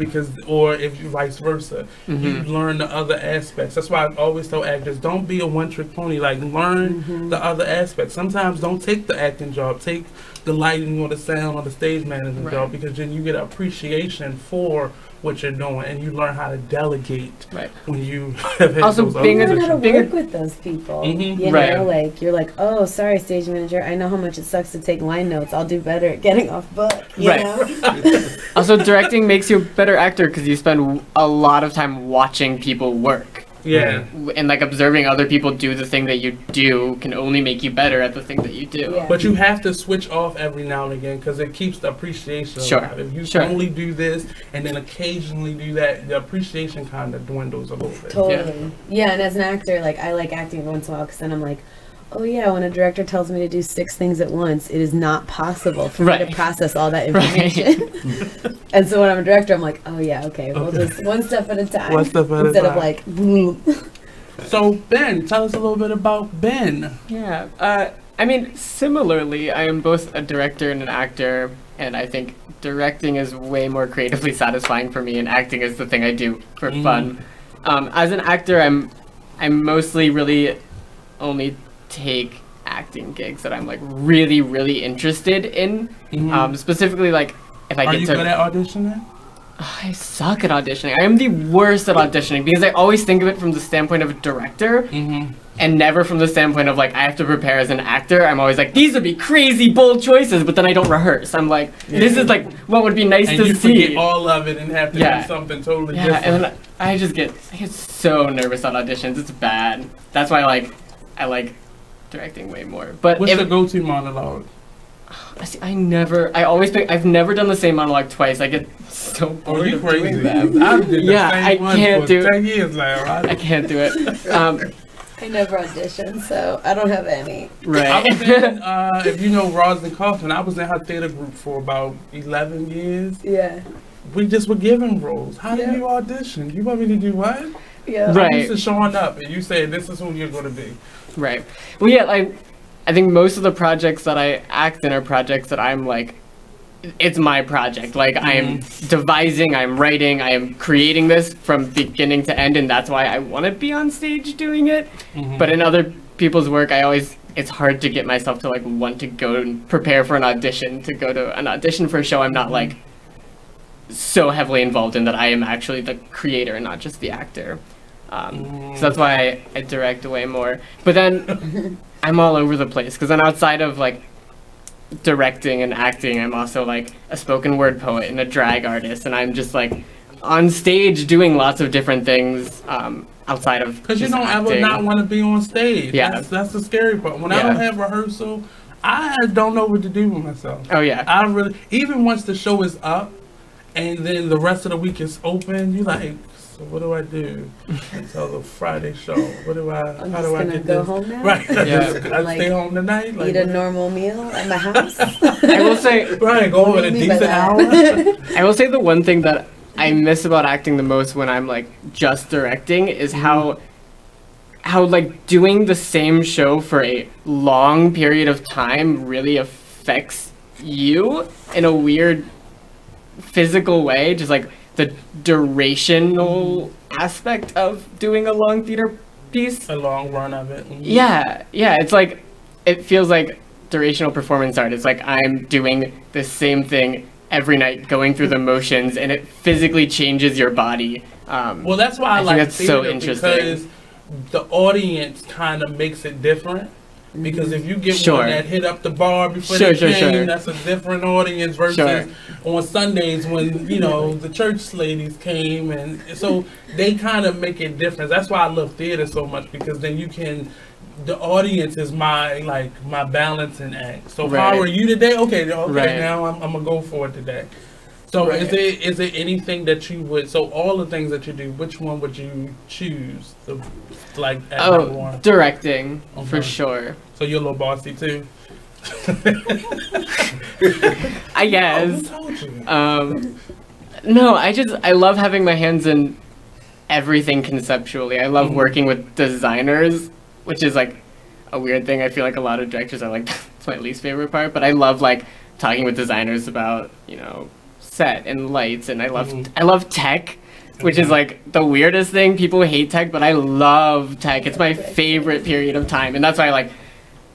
or if you vice versa, you learn the other aspects. That's why I always tell actors, don't be a one-trick pony. Like learn the other aspects. Sometimes don't take the acting job, take the lighting or the sound or the stage management job, because then you get appreciation for what you're doing, and you learn how to delegate when you have also being able to work with those people. You know, like you're like, oh, sorry, stage manager, I know how much it sucks to take line notes. I'll do better at getting off book. You know? Also, directing makes you a better actor because you spend a lot of time watching people work. Yeah. And like observing other people do the thing that you do can only make you better at the thing that you do. But you have to switch off every now and again because it keeps the appreciation alive. If you only do this and then occasionally do that, the appreciation kind of dwindles a little bit. Totally. Yeah, and as an actor, like I like acting once in a while because then I'm like, oh yeah, when a director tells me to do 6 things at once, it is not possible for me to process all that information. And so when I'm a director, I'm like, oh yeah, okay, we'll just one step at a time. One step at a time. Instead of like, boom. So Ben, tell us a little bit about Ben. Yeah, I mean, similarly, I am both a director and an actor, and I think directing is way more creatively satisfying for me, and acting is the thing I do for fun. As an actor, I'm mostly really only take acting gigs that I'm like really, really interested in. Specifically, like if I Are get you to. good at auditioning? I suck at auditioning. I am the worst at auditioning because I always think of it from the standpoint of a director and never from the standpoint of like I have to prepare as an actor. I'm always like, these would be crazy bold choices, but then I don't rehearse. I'm like, this is like what would be nice and to you see. Forget all of it and have to do something totally different. And then I get so nervous on auditions. It's bad. That's why I like directing way more. But what's the go-to monologue? I've never done the same monologue twice. I get so bored of doing them. I did the same one can't do 10 years now. I can't do it. I never auditioned, so I don't have any. Right. I was in, if you know Roslyn Kaufman, I was in her theater group for about 11 years. Yeah. We just were given roles. How did you audition? You want me to do what? Yeah. Right. I'm used to showing up and you say this is who you're going to be. Right. Well, yeah, I think most of the projects that I act in are projects that I'm like, it's my project. Like I am devising, I'm writing, I am creating this from beginning to end, and that's why I want to be on stage doing it. But in other people's work, it's hard to get myself to like want to go and prepare for an audition, to go to an audition for a show I'm not like so heavily involved in, that I am actually the creator and not just the actor. So that's why I direct way more. But then I'm all over the place because then outside of like directing and acting, I'm also like a spoken word poet and a drag artist, and I'm just like on stage doing lots of different things outside of because you don't ever not want to be on stage. Yeah, that's the scary part. When I don't have rehearsal, I don't know what to do with myself. Oh yeah, I really, even once the show is up and then the rest of the week is open, you like, so what do I do until the Friday show? What do I? How do I get go this? home now? Right. I Like, stay home tonight. Like, eat a normal meal at my house. I will say, right, go home at a decent hour. I will say the one thing that I miss about acting the most when I'm like just directing is how like doing the same show for a long period of time really affects you in a weird physical way. Just like the durational aspect of doing a long theater piece. A long run of it. Yeah, it's like, it feels like durational performance art. It's like I'm doing the same thing every night, going through the motions, and it physically changes your body. Well, that's why I think like that's theater, so interesting. because the audience kind of makes it different. Because if you get one that hit up the bar before they came, that's a different audience versus on Sundays when, you know, the church ladies came. And so they kind of make it different. That's why I love theater so much, because then you can, the audience is my balancing act. So how are you today? Okay, now I'm going to go for it today. So is there anything that you would, so all the things that you do, which one would you choose? Directing, for sure. So you're a little bossy too? I guess. Oh, who told you? No, I love having my hands in everything conceptually. I love working with designers, which is like a weird thing. I feel like a lot of directors are like, it's my least favorite part, but I love like talking with designers about, you know, set and lights, and I love tech, which is like the weirdest thing. People hate tech, but I love tech. It's my favorite period of time, and that's why I like.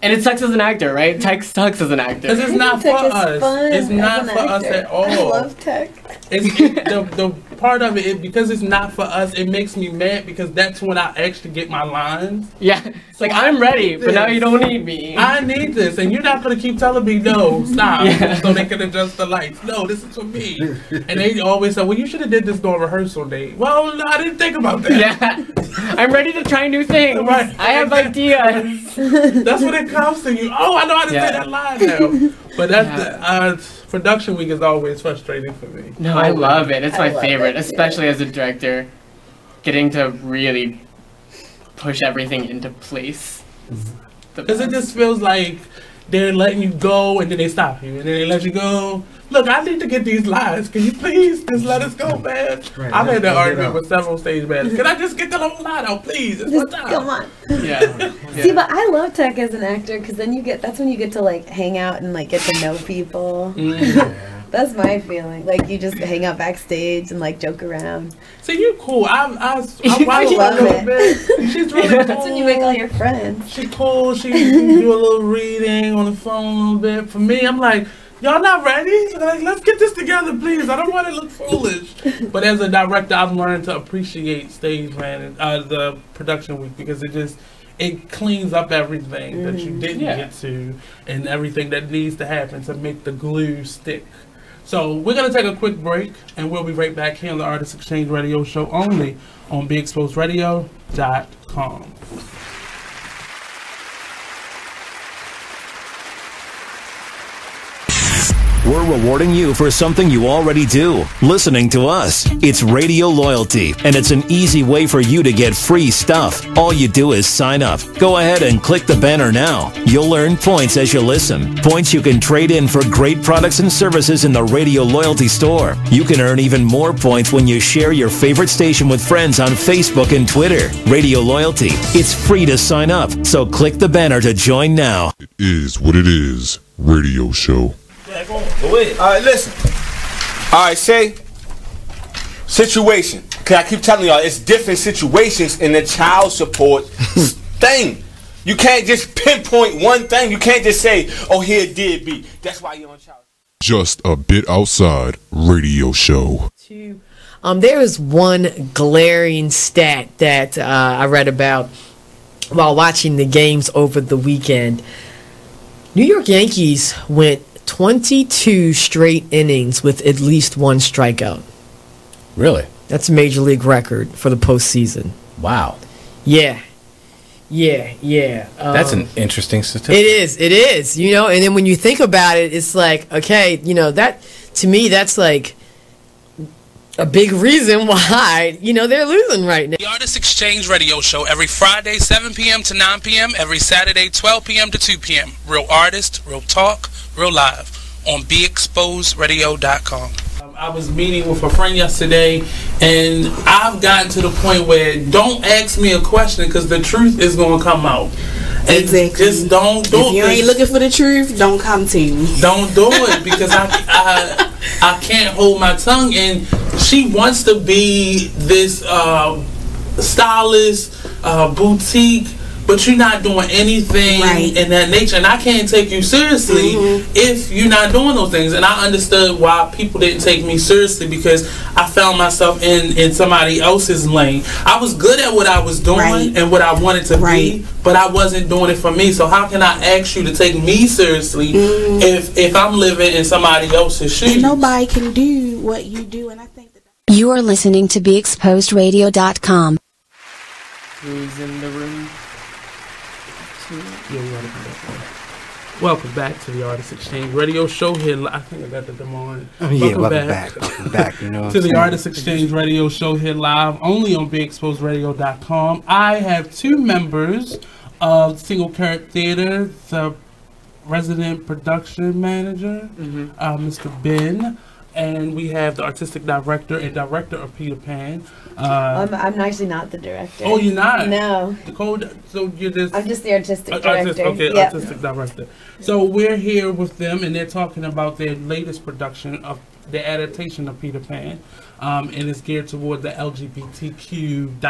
And it sucks as an actor, right? Tech sucks as an actor. Because it's not for us. It's not for us at all. I love tech. The part of it, because it's not for us, it makes me mad, because that's when I actually get my lines. Yeah. It's like, I'm ready, but now you don't need me. I need this, and you're not going to keep telling me, no, stop, so they can adjust the lights. No, this is for me. And they always say, well, you should have did this during rehearsal day. Well, no, I didn't think about that. Yeah. I'm ready to try new things. Right. I have ideas. That's what it comes to you. Oh, I know how to say that line now. But that's production week is always frustrating for me. No, I love it. It's my favorite, especially as a director, getting to really push everything into place. Because it just feels like they're letting you go, and then they stop you, and then they let you go, Look, I need to get these lines. Can you please just let us go, man? Right, I've had that let's argument get with several stage managers. Can I just get the whole line out, please? It's my time. Come on. Yeah. See, but I love tech as an actor because then that's when you get to like hang out and like get to know people. That's my feeling. Like you just hang out backstage and like joke around. See, you cool. I love it. She's really cool. That's when you make all your friends. She cool. She do a little reading on the phone a little bit. For me, I'm like, y'all not ready? Like, let's get this together, please. I don't want to look foolish. But as a director, I've learned to appreciate stage man the production week because it cleans up everything that you didn't get to and everything that needs to happen to make the glue stick. So we're going to take a quick break, and we'll be right back here on the Artist Exchange Radio Show only on BeExposedRadio.com. We're rewarding you for something you already do, listening to us. It's Radio Loyalty, and it's an easy way for you to get free stuff. All you do is sign up. Go ahead and click the banner now. You'll earn points as you listen. Points you can trade in for great products and services in the Radio Loyalty store. You can earn even more points when you share your favorite station with friends on Facebook and Twitter. Radio Loyalty. It's free to sign up, so click the banner to join now. It is what it is. Radio show. Go ahead. All right, listen. All right, say situation. Cause I keep telling y'all, it's different situations in the child support thing. You can't just pinpoint one thing. You can't just say, "Oh, here it did be." That's why you're on child. Just a bit outside radio show. There is one glaring stat that I read about while watching the games over the weekend. New York Yankees went 22 straight innings with at least one strikeout. Really? That's a major league record for the postseason. Wow. Yeah. That's an interesting statistic. It is. You know, and then when you think about it, it's like, okay, you know, that, to me, that's like a big reason why, you know, they're losing right now. The Artist Exchange Radio Show every Friday, 7 p.m. to 9 p.m., every Saturday, 12 p.m. to 2 p.m. Real artist, real talk, real live on BeExposedRadio.com. I was meeting with a friend yesterday, and I've gotten to the point where don't ask me a question because the truth is going to come out. Exactly. Just don't do it. If you ain't looking for the truth, don't come to me. Don't do it because I can't hold my tongue. And she wants to be this stylist, boutique, but you're not doing anything in that nature. And I can't take you seriously if you're not doing those things. And I understood why people didn't take me seriously because I found myself in somebody else's lane. I was good at what I was doing and what I wanted to be, but I wasn't doing it for me. So how can I ask you to take me seriously if I'm living in somebody else's shoes? And nobody can do what you do. And I think that you are listening to BeExposedRadio.com. Who's in the room? Welcome back to the Artist Exchange Radio Show here. I think I got the Damonn. Welcome back. You know, to the Artist Exchange Radio Show here live only on BeExposedRadio.com. I have two members of Single Carrot Theater, the resident production manager, Mr. Ben. And we have the artistic director and director of Peter Pan. I'm actually not the director. Oh, you're not? No. So you're just... I'm just the artistic director. Artistic director. So we're here with them, and they're talking about their latest production of the adaptation of Peter Pan. And it's geared toward the LGBTQ ...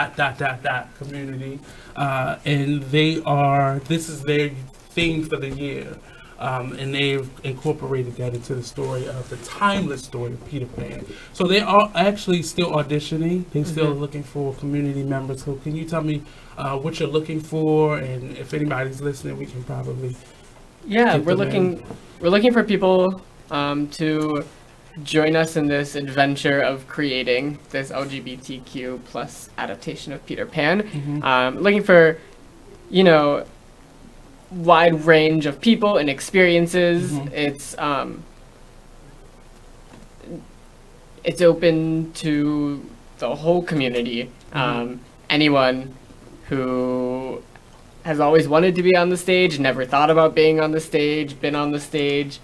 community. And this is their theme for the year. And they've incorporated that into the story of the timeless story of Peter Pan. So they are actually still auditioning. They're still looking for community members. So can you tell me what you're looking for, and if anybody's listening, we can probably. Yeah, we're looking for people to join us in this adventure of creating this LGBTQ plus adaptation of Peter Pan. Looking for, you know, wide range of people and experiences. It's open to the whole community. Anyone who has always wanted to be on the stage, never thought about being on the stage, been on the stage,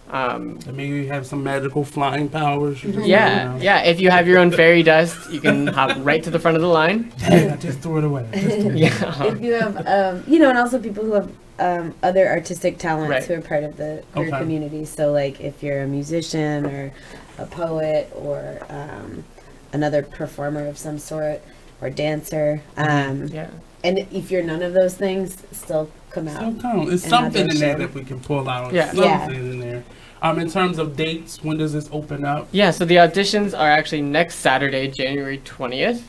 And maybe you have some magical flying powers. Yeah. If you have your own fairy dust, you can hop right to the front of the line. I just threw it away. If you have, and also people who have other artistic talents who are part of the queer community. So, like, if you're a musician or a poet or another performer of some sort or dancer, and if you're none of those things, still come out. It's something in there that we can pull out. Something in there. In terms of dates, when does this open up? Yeah, so the auditions are actually next Saturday, January 20th,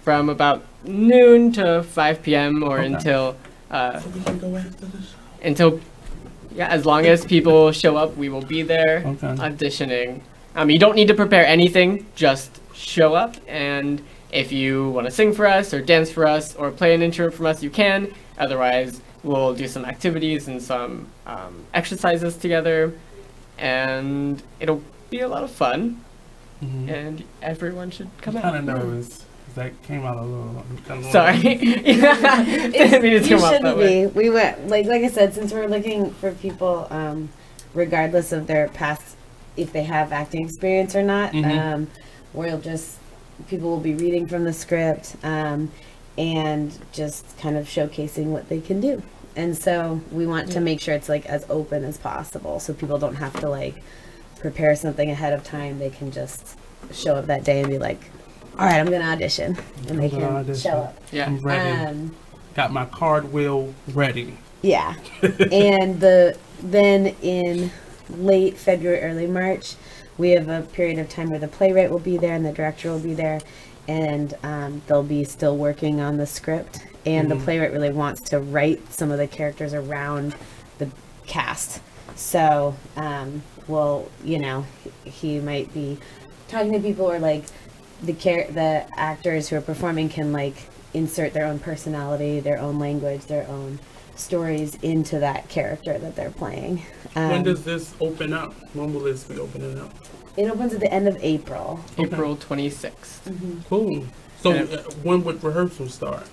from about noon to 5 p.m. or until... so we can go after this? Until, as long as people show up, we will be there auditioning. You don't need to prepare anything, just show up, and if you want to sing for us or dance for us or play an instrument from us, you can. Otherwise, we'll do some activities and some exercises together, and it'll be a lot of fun, and everyone should come out. I'm kind of nervous. That came out a little. Sorry. You shouldn't be. We went, like I said, since we're looking for people, regardless of their past, if they have acting experience or not, people will be reading from the script, and just kind of showcasing what they can do. And so we want to make sure it's like as open as possible, so people don't have to like prepare something ahead of time. They can just show up that day and be like, all right, I'm going to audition. And they can show up. Yeah. I'm ready. Got my card wheel ready. Yeah. And then in late February, early March, we have a period of time where the playwright will be there and the director will be there. And they'll be still working on the script. And the playwright really wants to write some of the characters around the cast. So, he might be talking to people, or like the actors who are performing can like insert their own personality, their own language, their own stories into that character that they're playing. When does this open up? When will this be opening up? It opens at the end of April. April 26th. Cool. So when would rehearsals start?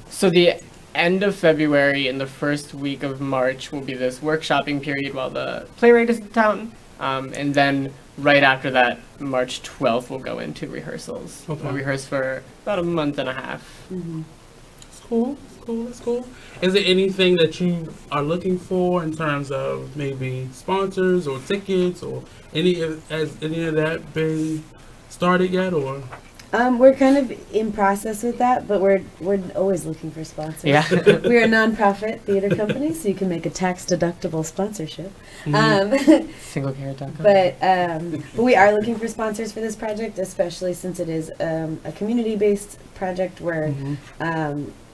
So the end of February and the first week of March will be this workshopping period while the playwright is in town. And then right after that, March 12th, we'll go into rehearsals. We'll rehearse for about a month and a half. That's cool. That's cool. Is there anything that you are looking for in terms of maybe sponsors or tickets, or has any of that been started yet, or? We're kind of in process with that, but we're always looking for sponsors. Yeah. We're a nonprofit theater company, so you can make a tax-deductible sponsorship. SingleCarrot.com. But we are looking for sponsors for this project, especially since it is a community-based project. We're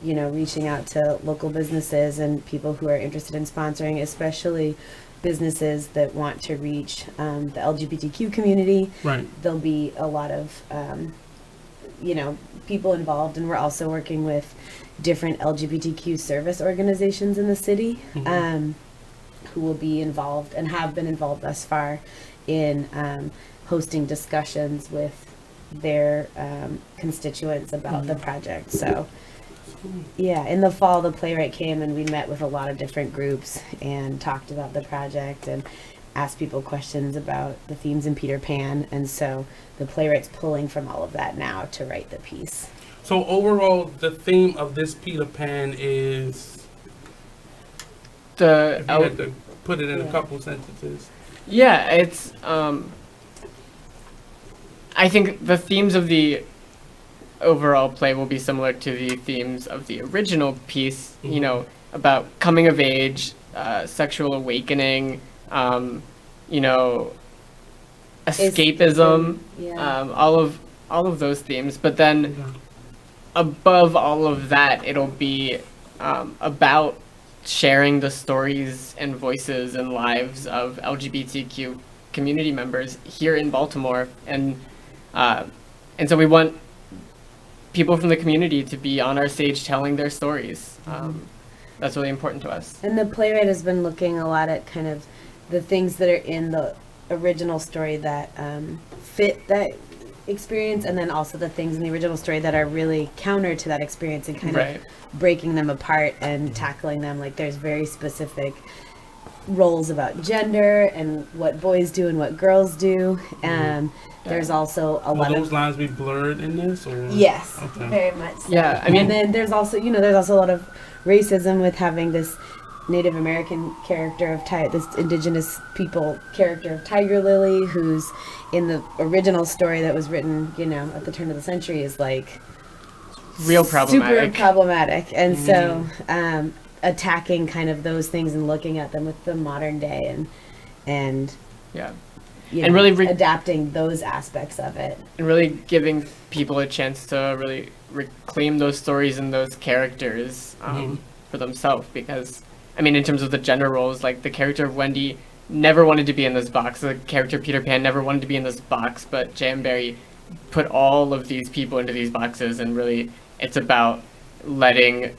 reaching out to local businesses and people who are interested in sponsoring, especially businesses that want to reach the LGBTQ community. Right. There'll be a lot of people involved, and we're also working with different LGBTQ service organizations in the city who will be involved and have been involved thus far in hosting discussions with their constituents about the project. So yeah, in the fall the playwright came and we met with a lot of different groups and talked about the project and asked people questions about the themes in Peter Pan, and so the playwright's pulling from all of that now to write the piece. So overall, the theme of this Peter Pan is if you had to put it in a couple sentences. Yeah, it's I think the themes of the overall play will be similar to the themes of the original piece, about coming of age, sexual awakening, escapism, all of those themes. But then above all of that, it'll be about sharing the stories and voices and lives of LGBTQ community members here in Baltimore, and so we want people from the community to be on our stage telling their stories. That's really important to us. And the playwright has been looking a lot at kind of the things that are in the original story that fit that experience, and then also the things in the original story that are really counter to that experience, and kind of breaking them apart and tackling them. Like there's very specific roles about gender and what boys do and what girls do. There's also a lot of those lines be blurred in this, or yes, very much so. Yeah, I mean, and then there's also a lot of racism with having this Native American character of this indigenous people character of Tiger Lily, who's in the original story that was written, at the turn of the century, is like real problematic. Super problematic. And so attacking kind of those things and looking at them with the modern day and really adapting those aspects of it. And really giving people a chance to really reclaim those stories and those characters for themselves. Because, I mean, in terms of the gender roles, like the character of Wendy never wanted to be in this box. The character of Peter Pan never wanted to be in this box, but J.M. Barrie put all of these people into these boxes, and really it's about letting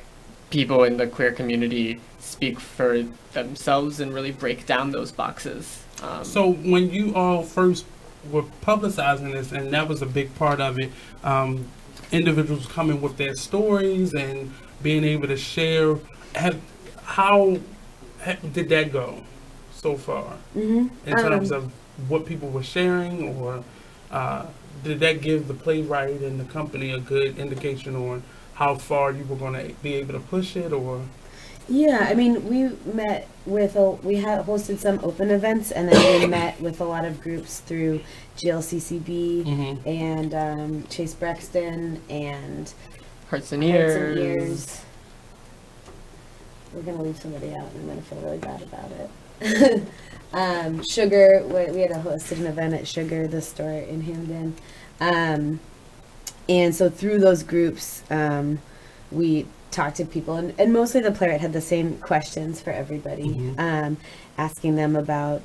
people in the queer community speak for themselves and really break down those boxes. So when you all first were publicizing this, and that was a big part of it, individuals coming with their stories and being able to share, how did that go so far in terms of what people were sharing, or did that give the playwright and the company a good indication on how far you were going to be able to push it? Or yeah, I mean, we met with we had hosted some open events, and then we met with a lot of groups through GLCCB and Chase Brexton and Hearts and Ears. We're going to leave somebody out, and I'm going to feel really bad about it. Sugar, we had hosted an event at Sugar, the store in Hamden. And so through those groups, we talked to people, and mostly the playwright had the same questions for everybody, asking them about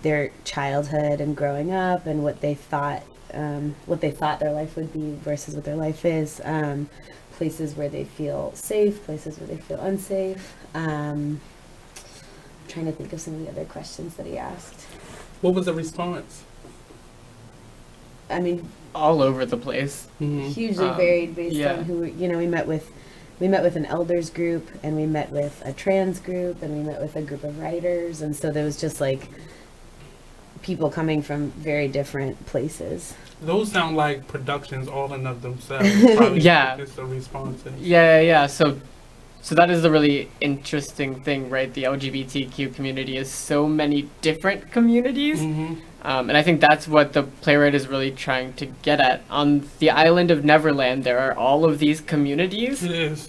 their childhood and growing up and what they thought their life would be versus what their life is, places where they feel safe, places where they feel unsafe. I'm trying to think of some of the other questions that he asked. What was the response? I mean, all over the place. Hugely varied based on who, we met with an elders group, and we met with a trans group, and we met with a group of writers, and so there was just like people coming from very different places. Those sound like productions all in of themselves. Just the responses. Yeah. So that is the really interesting thing, right? The LGBTQ community is so many different communities. And I think that's what the playwright is really trying to get at. On the island of Neverland, there are all of these communities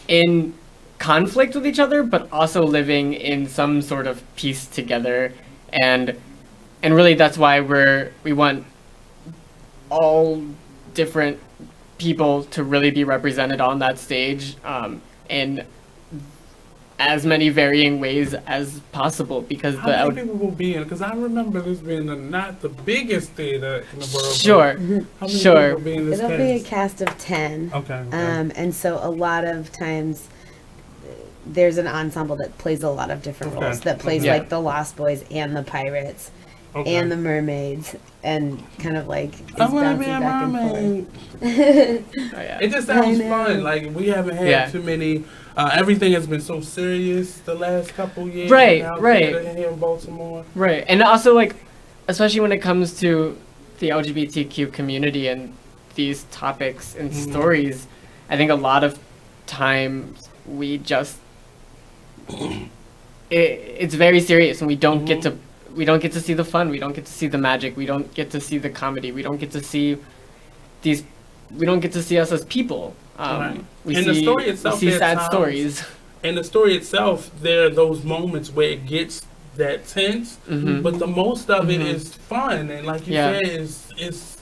in conflict with each other, but also living in some sort of peace together. And really that's why we want all different people to really be represented on that stage in as many varying ways as possible, because how many people will be in? Because I remember this being not the biggest theater in the world. Sure. How many people will be in this It'll be a cast of 10. Okay. And so a lot of times there's an ensemble that plays a lot of different roles, that plays like the Lost Boys and the Pirates and the Mermaids, and kind of like is bouncing back and forth. It just sounds fun. Like, we haven't had too many. Everything has been so serious the last couple years. Right. Here in Baltimore. Right, and also like, especially when it comes to the LGBTQ community and these topics and stories, I think a lot of times we just it's very serious, and we don't get to see the fun, we don't get to see the magic, we don't get to see the comedy, we don't get to see us as people. We see sad stories. In the story itself, there are those moments where it gets that tense, but the most of it is fun, and like you said, is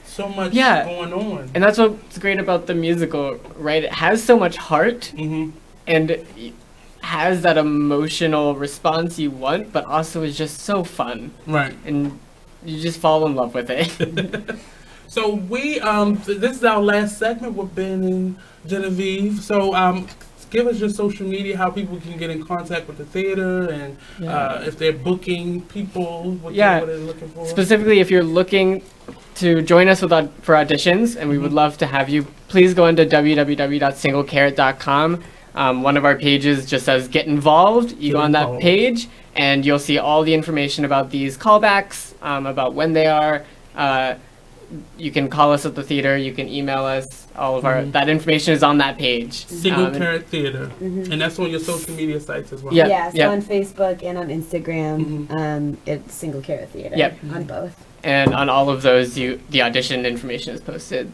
so much going on. And that's what's great about the musical, right? It has so much heart, and has that emotional response you want, but also is just so fun. Right. And you just fall in love with it. So we, this is our last segment with Ben and Genevieve. So give us your social media, how people can get in contact with the theater, and if they're booking people, what they're looking for. Specifically, if you're looking to join us for auditions, and we would love to have you, please go into www.singlecarrot.com. One of our pages just says "Get Involved." You go on that page, and you'll see all the information about these callbacks, about when they are. You can call us at the theater. You can email us. All of our that information is on that page. Single Carrot Theater, and that's on your social media sites as well. Yeah, so on Facebook and on Instagram, it's Single Carrot Theater. Yep. On both. And on all of those, the audition information is posted.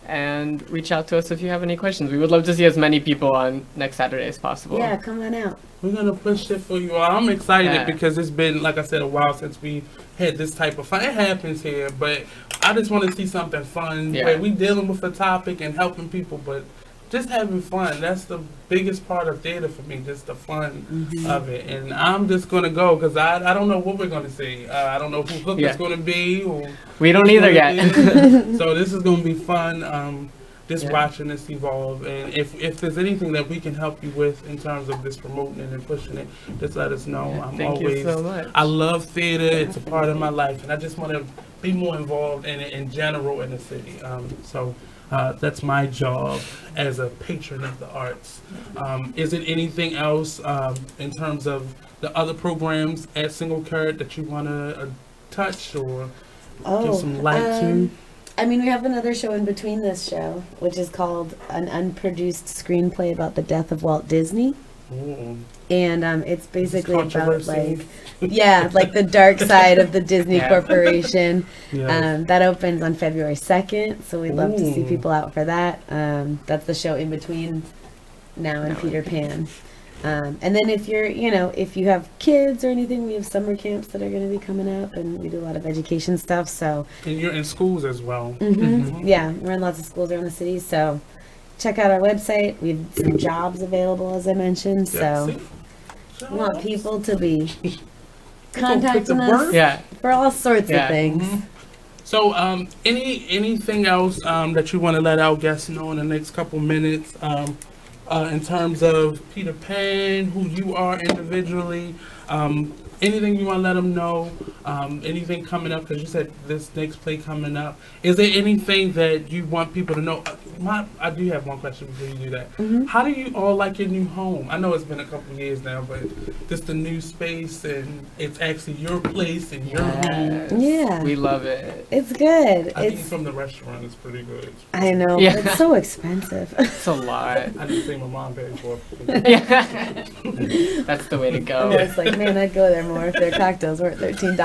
And reach out to us if you have any questions. We would love to see as many people on next Saturday as possible. Yeah, come on out. We're going to push it for you all. I'm excited because it's been, like I said, a while since we had this type of fun. It happens here, but I just want to see something fun. Yeah. Where we dealing with a topic and helping people, but just having fun. That's the biggest part of theater for me, just the fun of it. And I'm just going to go because I don't know what we're going to see. I don't know who Hook is going to be. Or we don't either yet. So this is going to be fun. Just watching this evolve, and if there's anything that we can help you with in terms of this promoting it and pushing it, just let us know. Thank you so much. I love theater. It's a part of my life, and I just want to be more involved in it in general in the city. So that's my job as a patron of the arts. Is it anything else in terms of the other programs at Single Carrot that you want to touch or give some light to? I mean, we have another show in between this show, which is called An Unproduced Screenplay About the Death of Walt Disney. Ooh. And it's basically about like the dark side of the Disney Corporation. That opens on February 2nd, so we'd love to see people out for that. That's the show in between now and Peter Pan. And then if you're, if you have kids or anything, we have summer camps that are going to be coming up, and we do a lot of education stuff. So. And you're in schools as well. Yeah, we're in lots of schools around the city. So, check out our website. We have some jobs available, as I mentioned. So, we want people to be contacting us for all sorts of things. So, anything else that you want to let our guests know in the next couple minutes? In terms of Peter Pan, who you are individually, anything you want to let them know, anything coming up, because you said this next play coming up. Is there anything that you want people to know? I do have one question before you do that. How do you all like your new home? I know it's been a couple years now, but just the new space, and it's actually your place and your home. Yeah. We love it. It's good. I think from the restaurant, it's pretty good. I know, but it's so expensive. It's a lot. I didn't think my mom paid for it. That's the way to go. It's like, man, I'd go there more if their cocktails weren't $13.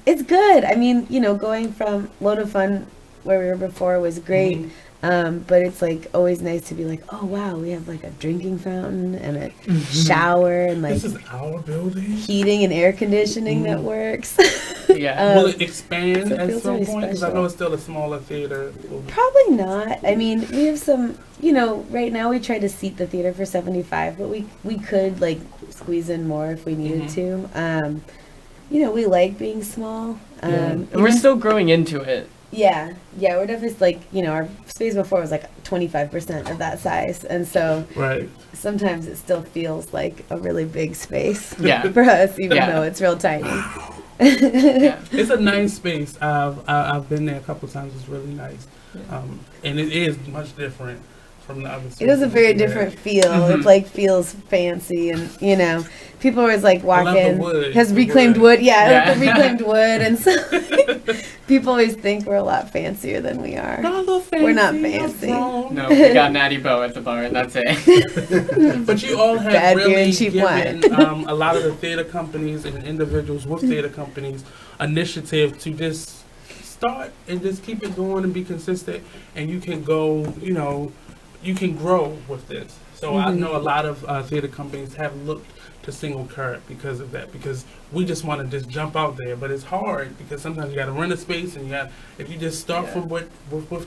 It's good. I mean, going from Load of Fun where we were before was great. But it's like always nice to be like, oh wow, we have like a drinking fountain and a shower and like this is our building, heating and air conditioning that works. Will it expand at some really point? Because I know it's still a smaller theater. Probably not. I mean, we have some. Right now we try to seat the theater for 75, but we could like squeeze in more if we needed to. We like being small. And we're still growing into it. Yeah, we're definitely like, our space before was like 25% of that size. And so sometimes it still feels like a really big space for us, even though it's real tiny. It's a nice space. I've been there a couple times. It's really nice. And it is much different from the other spaces. It has a very different feel. It like feels fancy, and people always like walk in. Has reclaimed wood. Yeah, reclaimed wood, and so people always think we're a lot fancier than we are. We're not fancy. No, we got Natty Bo at the bar, and that's it. But you all have really given a lot of the theater companies and individuals with theater companies initiative to just start and just keep it going and be consistent, and you can go, you can grow with this. So I know a lot of theater companies have looked to Single Carrot because of that, because we just want to just jump out there, but it's hard because sometimes you got to rent a space, and if you just start from what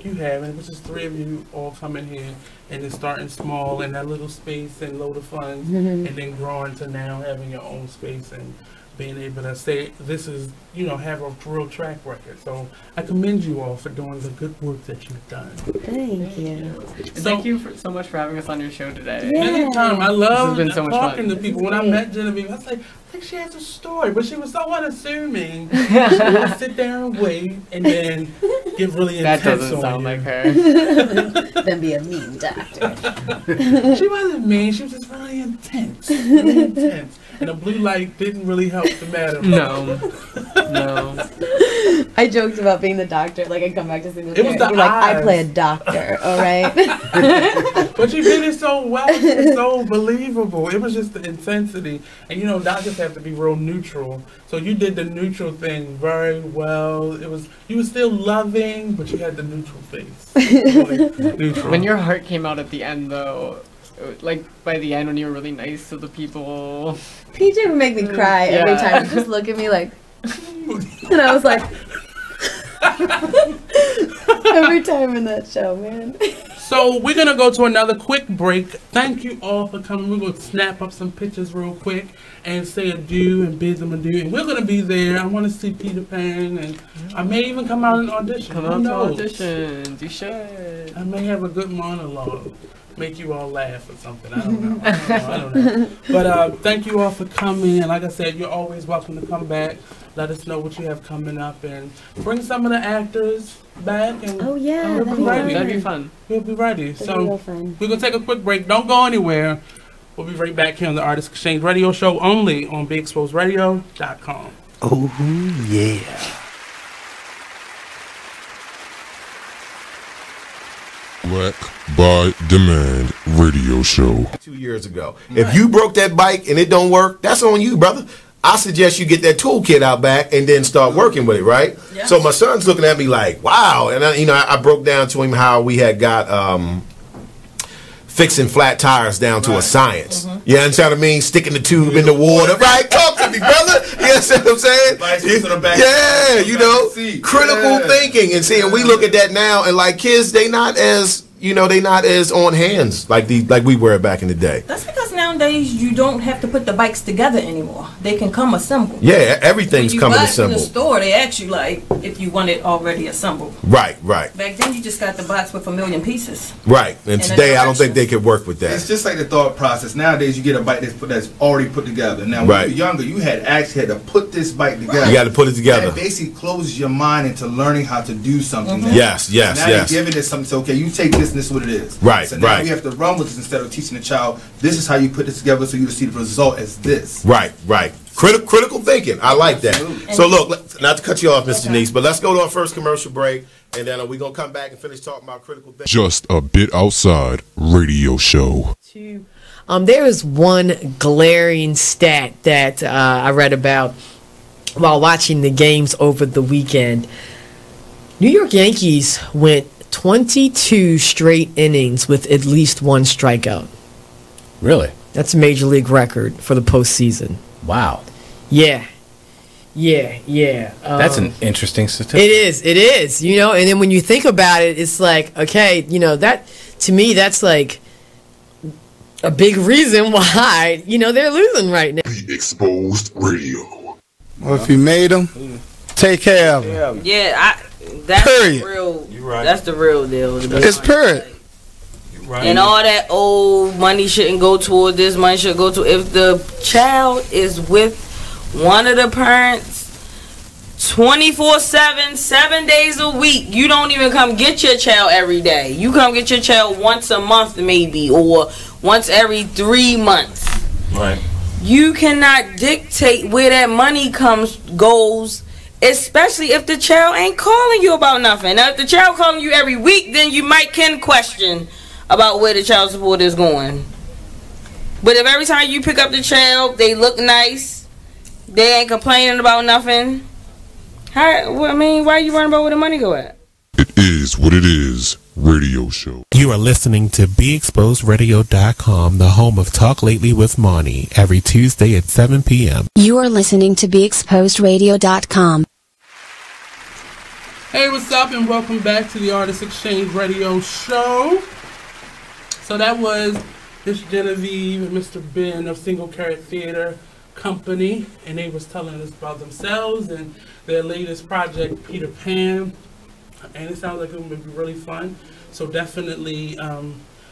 you have, and which is 3 of you all coming here and then starting small in that little space and Load of Fun, and then growing to now having your own space and being able to say this is, you know, have a real track record. So I commend you all for doing the good work that you've done. Thank you. Thank you so much for having us on your show today. Yeah. Anytime. I love been so much talking fun. to people. When I met Genevieve, I was like, I think she has a story, but she was so unassuming. She would sit there and wait and then get really intense. That doesn't on sound you. like her. Then be a mean doctor. She wasn't mean. She was just really intense. Really intense. And the blue light didn't really help the matter. No. I joked about being the doctor. Like, I come back to single It was parent. the You're like, I eyes. play a doctor, all right? But you did it so well. It was so believable. It was just the intensity. And you know, doctors have to be real neutral. So you did the neutral thing very well. You were still loving, but you had the neutral face. Really neutral. When your heart came out at the end, though, like by the end when you were really nice to the people. PJ would make me cry every time. He'd just look at me like, and I was like, every time in that show, man. So we're going to go to another quick break. Thank you all for coming. We're going to snap up some pictures real quick and say adieu and bid them adieu. And we're going to be there. I want to see Peter Pan, and I may even come out and audition. Come Who out to knows? auditions. You should. I may have a good monologue. Make you all laugh or something. I don't know. I don't know. But thank you all for coming. And like I said, you're always welcome to come back. Let us know what you have coming up and bring some of the actors back. And Oh, yeah, we'll be ready. That'd be fun. We'll be ready. That'd be So real fun. we're going to take a quick break. Don't go anywhere. We'll be right back here on the Artist Exchange Radio Show only on BeExposedRadio.com. Oh, yeah. Black by Demand Radio Show. 2 years ago. If you broke that bike and it don't work, that's on you, brother. I suggest you get that toolkit out back and then start working with it, right? Yeah. So my son's looking at me like, wow. And I broke down to him how we had got fixing flat tires down to a science. You understand what I mean? Sticking the tube in the water. Right? Talk to me, brother. You understand what I'm saying? Yeah, you know, critical thinking. And see, and we look at that now and like kids, they not as on hands like we were back in the day. That's because nowadays you don't have to put the bikes together anymore. They can come assembled. Yeah, everything's coming assembled. In the store, they ask you like if you want it already assembled. Right. Back then, you just got the box with 1 million pieces. Right, and today I don't think they could work with that. It's just like the thought process. Nowadays, you get a bike that's already put together. Now, when you were younger, you actually had to put this bike together. You got to put it together. That basically closes your mind into learning how to do something. now. Yes. Now you're giving it something. So, okay, you take this and this is what it is. Right, So now we have to run with this instead of teaching the child, this is how you put this together so you see the result as this. Right. Critical thinking. I like that. So look, not to cut you off, Miss Denise, but let's go to our first commercial break, and then we're going to come back and finish talking about critical thinking. Just a Bit Outside Radio Show. There is one glaring stat that I read about while watching the games over the weekend. New York Yankees went 22 straight innings with at least one strikeout. Really? That's a major league record for the postseason. Wow. Yeah. That's an interesting statistic. It is. You know, and then when you think about it, it's like, okay, you know, that to me, that's like a big reason why, you know, they're losing right now. Be Exposed Radio. Well, if you made them, take care of them. Yeah, that's Period. the real. You right. That's the real deal. It's period. Right. And all that old money shouldn't go toward this, money should go to if the child is with one of the parents 24/7, 7 days a week. You don't even come get your child every day. You come get your child once a month maybe, or once every 3 months. Right. You cannot dictate where that money goes, especially if the child ain't calling you about nothing. Now, if the child calling you every week, then you can question about where the child support is going. But if every time you pick up the child, they look nice, they ain't complaining about nothing, why are you worrying about where the money go at? It is what it is. Radio show. You are listening to BeExposedRadio.com, the home of Talk Lately with Mahy, every Tuesday at 7 p.m. You are listening to BeExposedRadio.com. Hey, what's up, and welcome back to the Artist Exchange Radio Show. So that was Miss Genevieve and Mr. Ben of Single Carrot Theater company, and they was telling us about themselves and their latest project, Peter Pan, and it sounds like it would be really fun. So definitely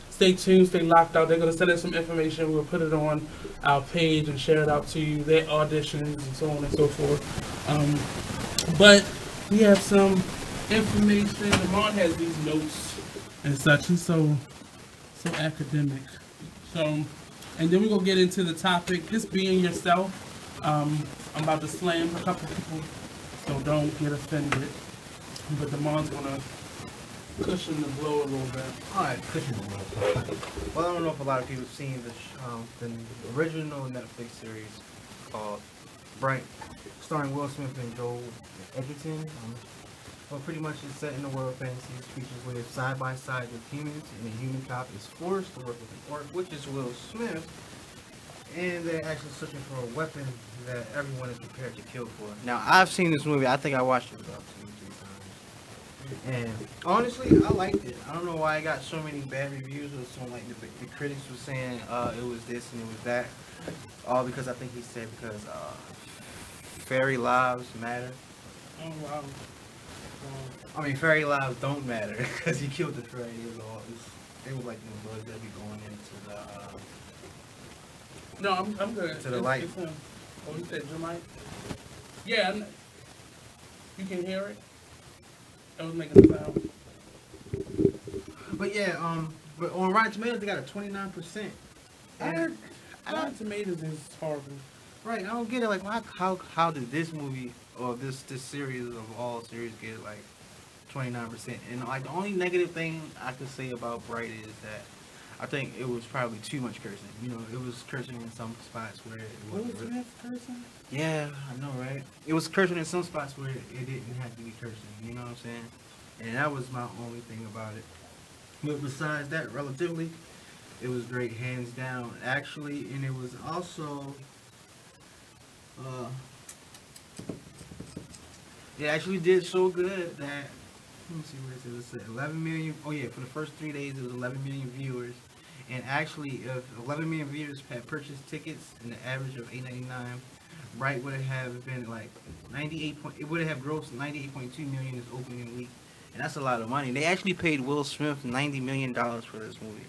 stay tuned, stay locked out. They're going to send us some information. We'll put it on our page and share it out to you, their auditions and so on and so forth. But we have some information. Damonn has these notes and such, and so academic. So, and then we're going to get into the topic, just being yourself. I'm about to slam a couple people, so don't get offended. But Damonn's going to cushion the blow a little bit. Alright, cushion the blow. Well, I don't know if a lot of people have seen the original Netflix series called Bright, starring Will Smith and Joel Edgerton. Well, pretty much it's set in the world of fantasy. Creatures live side by side with humans, and a human cop is forced to work with an orc, which is Will Smith. And they're actually searching for a weapon that everyone is prepared to kill for. Now, I've seen this movie. I think I watched it about 2 or 3 times. And honestly, I liked it. I don't know why I got so many bad reviews. It was so like the critics were saying it was this and it was that. All because I think he said because fairy lives matter. Oh wow. I mean, fairy lives don't matter because he killed the fairy. They were like the bugs that be going into the. No, I'm good. To the light. Oh, you said your mic? Yeah, you can hear it. I was making a sound. But yeah, but on Rotten Tomatoes they got a 29%. Rotten Tomatoes is horrible. Right, I don't get it. Like, how did this movie or this series of all series get like 29%? And like the only negative thing I could say about Bright is that I think it was probably too much cursing. You know, it was cursing in some spots where it wasn't. Will Smith cursing? Yeah, I know, right? It was cursing in some spots where it didn't have to be cursing. You know what I'm saying? And that was my only thing about it. But besides that, relatively, it was great, hands down. Actually, and it was also. It actually did so good that, let me see what it says. 11 million. Oh yeah, for the first 3 days it was 11 million viewers, and actually, if 11 million viewers had purchased tickets in the average of $8.99, Bright would have been like 98. It would have grossed 98.2 million this opening week, and that's a lot of money. They actually paid Will Smith $90 million for this movie.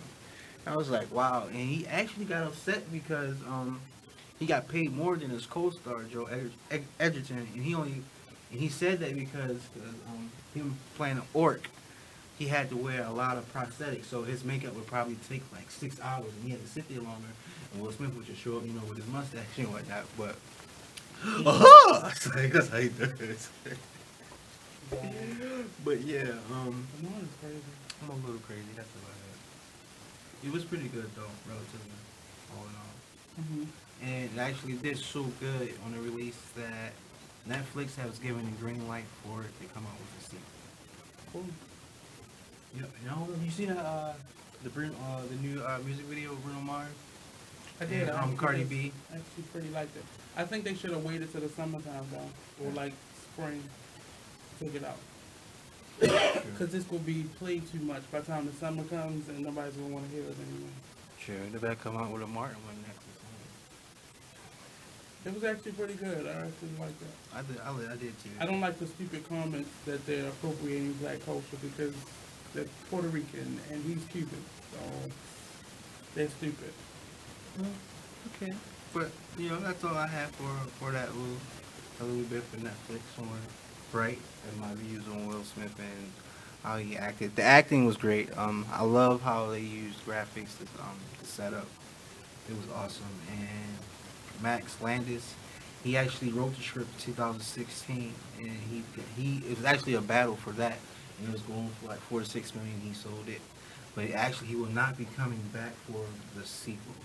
I was like, wow, and he actually got upset because he got paid more than his co-star Joe Edgerton, and he said that because him playing an orc, he had to wear a lot of prosthetics, so his makeup would probably take like 6 hours, and he had to sit there longer. And Will Smith would just show up, you know, with his mustache and whatnot. But that's how he does. But yeah, I'm a little crazy. That's about it. It was pretty good though, relatively, all in all. And it actually did so good on the release that Netflix has given a green light for it to come out with a sequel. Cool. Yep. You see the new music video of Bruno Mars? I did. Cardi B. I actually pretty liked it. I think they should have waited till the summertime though, or like spring, to take it out. Because this will be played too much by the time the summer comes, and nobody's gonna want to hear it anymore. Sure, they better come out with a Martin one next. It was actually pretty good. I actually liked it. I did too. I don't like the stupid comments that they're appropriating black culture because they're Puerto Rican and he's Cuban, so they're stupid. Well, okay, but you know that's all I have for that little bit for Netflix on Bright and my views on Will Smith and how he acted. The acting was great. I love how they used graphics to set up. It was awesome. And Max Landis, he actually wrote the script in 2016, and it was actually a battle for that, and it was going for like 4 to 6 million. He sold it, but he will not be coming back for the sequel.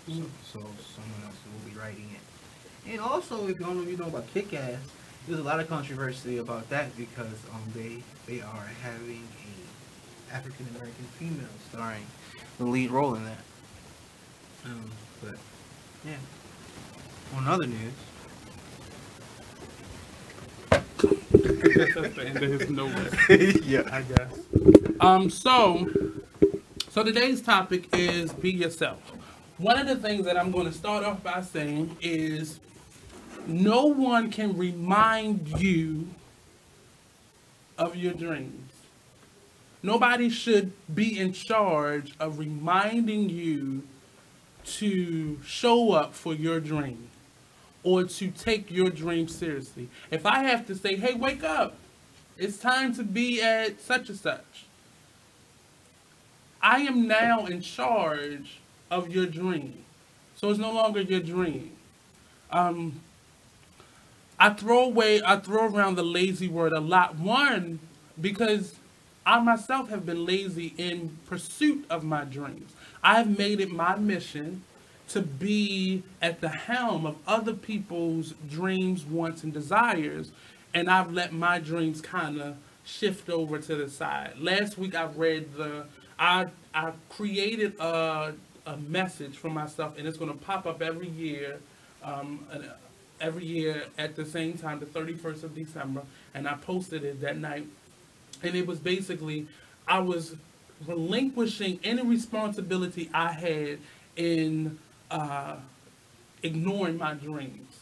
So someone else will be writing it. And also, if you know about Kick-Ass, there's a lot of controversy about that because they are having a African American female starring the lead role in that. But yeah. On other news. That's the end of his notes. Yeah, I guess. So today's topic is be yourself. one of the things that I'm going to start off by saying is no one can remind you of your dreams. Nobody should be in charge of reminding you to show up for your dream or to take your dream seriously. If I have to say, hey, wake up, it's time to be at such and such, I am now in charge of your dream. So it's no longer your dream. I throw around the lazy word a lot. One, because I myself have been lazy in pursuit of my dreams. I've made it my mission to be at the helm of other people's dreams, wants, and desires, and I've let my dreams kind of shift over to the side. Last week I created a message for myself, and it's going to pop up every year at the same time, the 31st of December, and I posted it that night. And it was basically, I was relinquishing any responsibility I had in ignoring my dreams.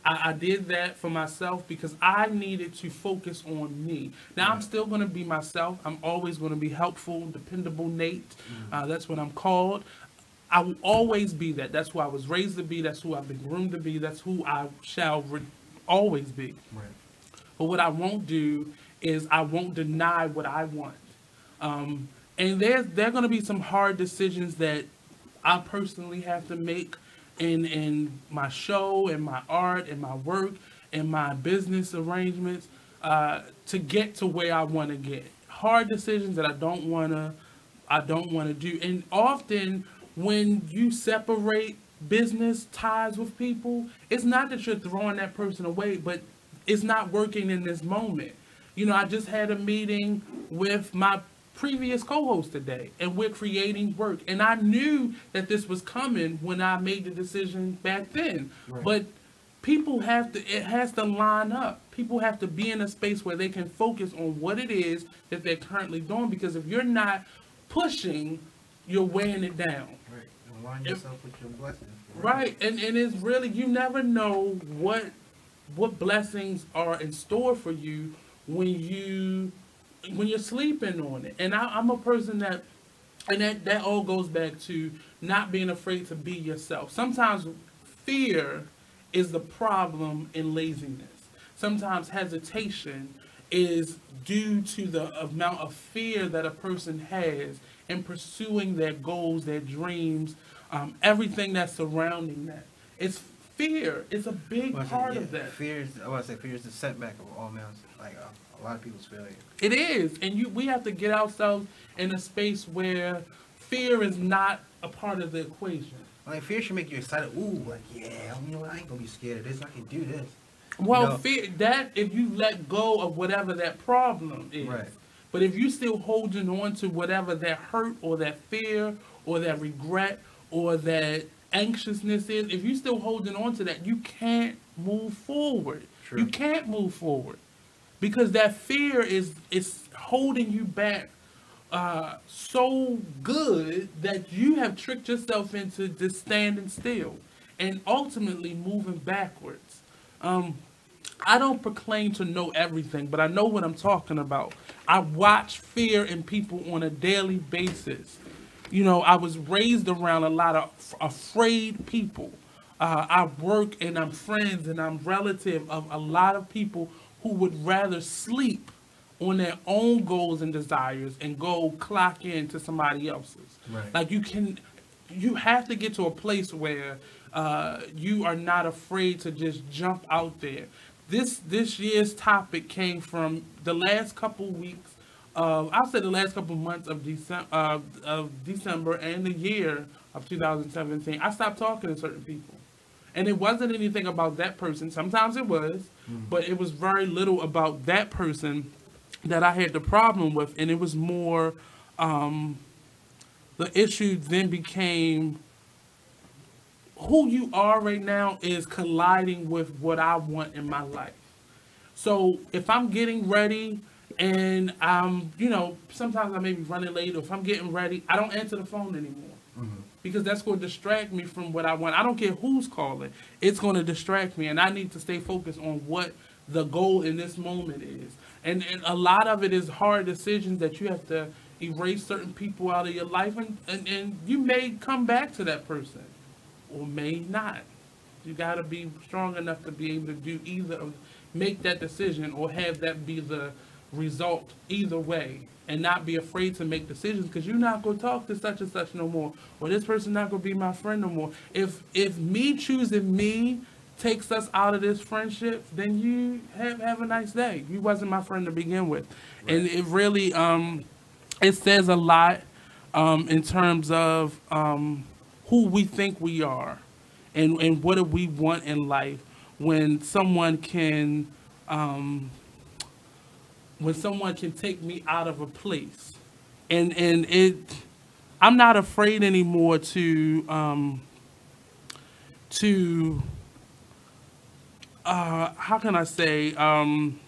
I did that for myself because I needed to focus on me. Now, I'm still going to be myself. I'm always going to be helpful, dependable Nate. That's what I'm called. I will always be that. That's who I was raised to be. That's who I've been groomed to be. That's who I shall always be. Right. But what I won't do is I won't deny what I want. And there are going to be some hard decisions that I personally have to make in my show, in my art, in my work, in my business arrangements to get to where I want to get. Hard decisions that I don't want to do. And often when you separate business ties with people, it's not that you're throwing that person away, but it's not working in this moment. You know, I just had a meeting with my previous co-host today, and we're creating work. And I knew that this was coming when I made the decision back then. Right. But people it has to line up. People have to be in a space where they can focus on what it is that they're currently doing, because if you're not pushing, you're weighing it down. Right. Align yourself with your blessings. Right. And it's really, you never know what blessings are in store for you when you're sleeping on it. And I'm a person that all goes back to not being afraid to be yourself. Sometimes fear is the problem in laziness. Sometimes hesitation is due to the amount of fear that a person has in pursuing their goals, their dreams, everything that's surrounding that. It's fear. It's a big part of that. Fear is the setback of all men. Like a lot of people's failure. It is, and we have to get ourselves in a space where fear is not a part of the equation. Like, fear should make you excited. Ooh, like, yeah, you know what? I ain't gonna be scared of this. I can do this. Well, you know? Fear, that if you let go of whatever that problem is. Right. But if you still holding on to whatever that hurt or that fear or that regret or that anxiousness is, if you still holding on to that, you can't move forward. True. You can't move forward because that fear is holding you back so good that you have tricked yourself into just standing still and ultimately moving backwards. I don't proclaim to know everything, but I know what I'm talking about. I watch fear in people on a daily basis. You know, I was raised around a lot of afraid people. I work and I'm friends and I'm relative of a lot of people who would rather sleep on their own goals and desires and go clock in to somebody else's. Right. Like you have to get to a place where you are not afraid to just jump out there. This year's topic came from the last couple weeks I'll say the last couple months of December and the year of 2017. I stopped talking to certain people. And it wasn't anything about that person. Sometimes it was, but it was very little about that person that I had the problem with. And it was more, the issue then became who you are right now is colliding with what I want in my life. So if I'm getting ready and I'm, sometimes I may be running late, or if I'm getting ready, I don't answer the phone anymore. because that's going to distract me from what I want. I don't care who's calling. It's going to distract me, and I need to stay focused on what the goal in this moment is. And a lot of it is hard decisions that you have to erase certain people out of your life, and you may come back to that person or may not. You got to be strong enough to be able to do either, make that decision or have that be the result either way, and not be afraid to make decisions, because you're not going to talk to such and such no more, or this person not going to be my friend no more. If me choosing me takes us out of this friendship, then you have a nice day. You wasn't my friend to begin with. Right. And it really it says a lot in terms of who we think we are, and what do we want in life when someone can take me out of a place. And I'm not afraid anymore to how can I say, I'm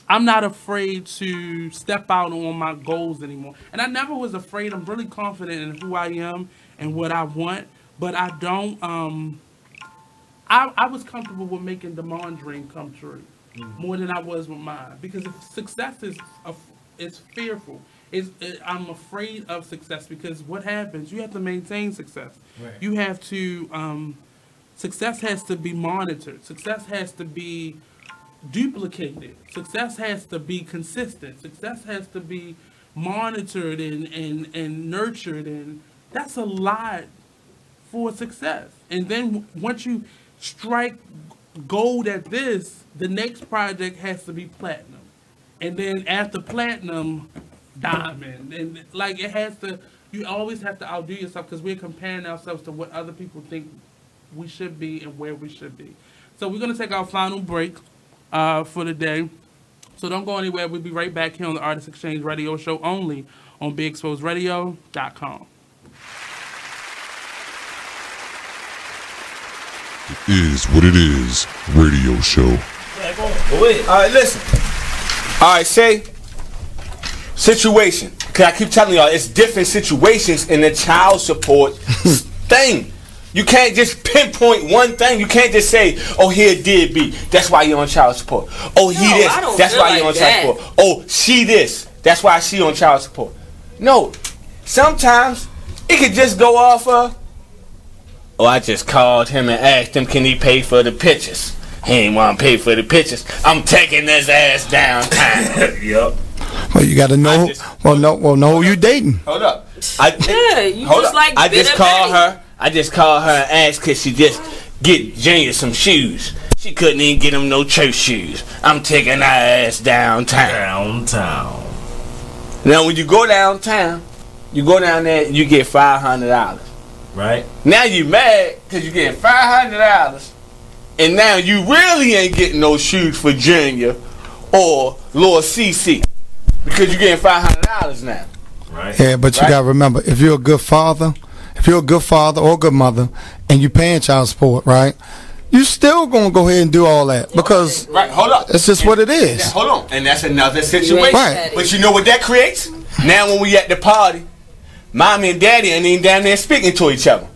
not afraid to step out on my goals anymore. And I never was afraid. I'm really confident in who I am and what I want, but I don't, I was comfortable with making Damon's dream come true more than I was with mine, because if success is fearful. I'm afraid of success, because what happens, you have to maintain success. Right. You have to, success has to be monitored. Success has to be duplicated. Success has to be consistent. Success has to be monitored and nurtured, and that's a lot for success. And then once you strike gold at this, the next project has to be platinum. And then after platinum, diamond. And like it has to, you always have to outdo yourself, because we're comparing ourselves to what other people think we should be and where we should be. So we're going to take our final break for the day. So don't go anywhere. We'll be right back here on the Artist Exchange Radio Show, only on BeExposedRadio.com. It is what it is, radio show. All right, listen. All right, say situation. Cause I keep telling y'all, it's different situations in the child support thing. You can't just pinpoint one thing. You can't just say, "Oh, here did be. That's why you're on child support. Oh, he this. That's why you're on child support. Oh, she this. That's why she on child support." No, sometimes it could just go off of, "Oh, I just called him and asked him, can he pay for the pictures? He ain't want to pay for the pictures. I'm taking his ass downtown." Yup. Well, you got to know. Know who you dating. Hold up. You just like I just called her. I just called her and asked, could she just get Junior some shoes? She couldn't even get him no church shoes. I'm taking her ass downtown. Now, when you go downtown, you go down there, you get $500. Right. Now you mad because you get $500, and now you really ain't getting no shoes for Junior or Lord CC, because you're getting $500 now. Right. Yeah, but you gotta remember, if you're a good father or a good mother, and you paying child support, right? You still gonna go ahead and do all that, because hold up. It's just what it is. Yeah, hold on, and that's another situation. Right. But you know what that creates? Now when we at the party, mommy and daddy ain't even down there speaking to each other.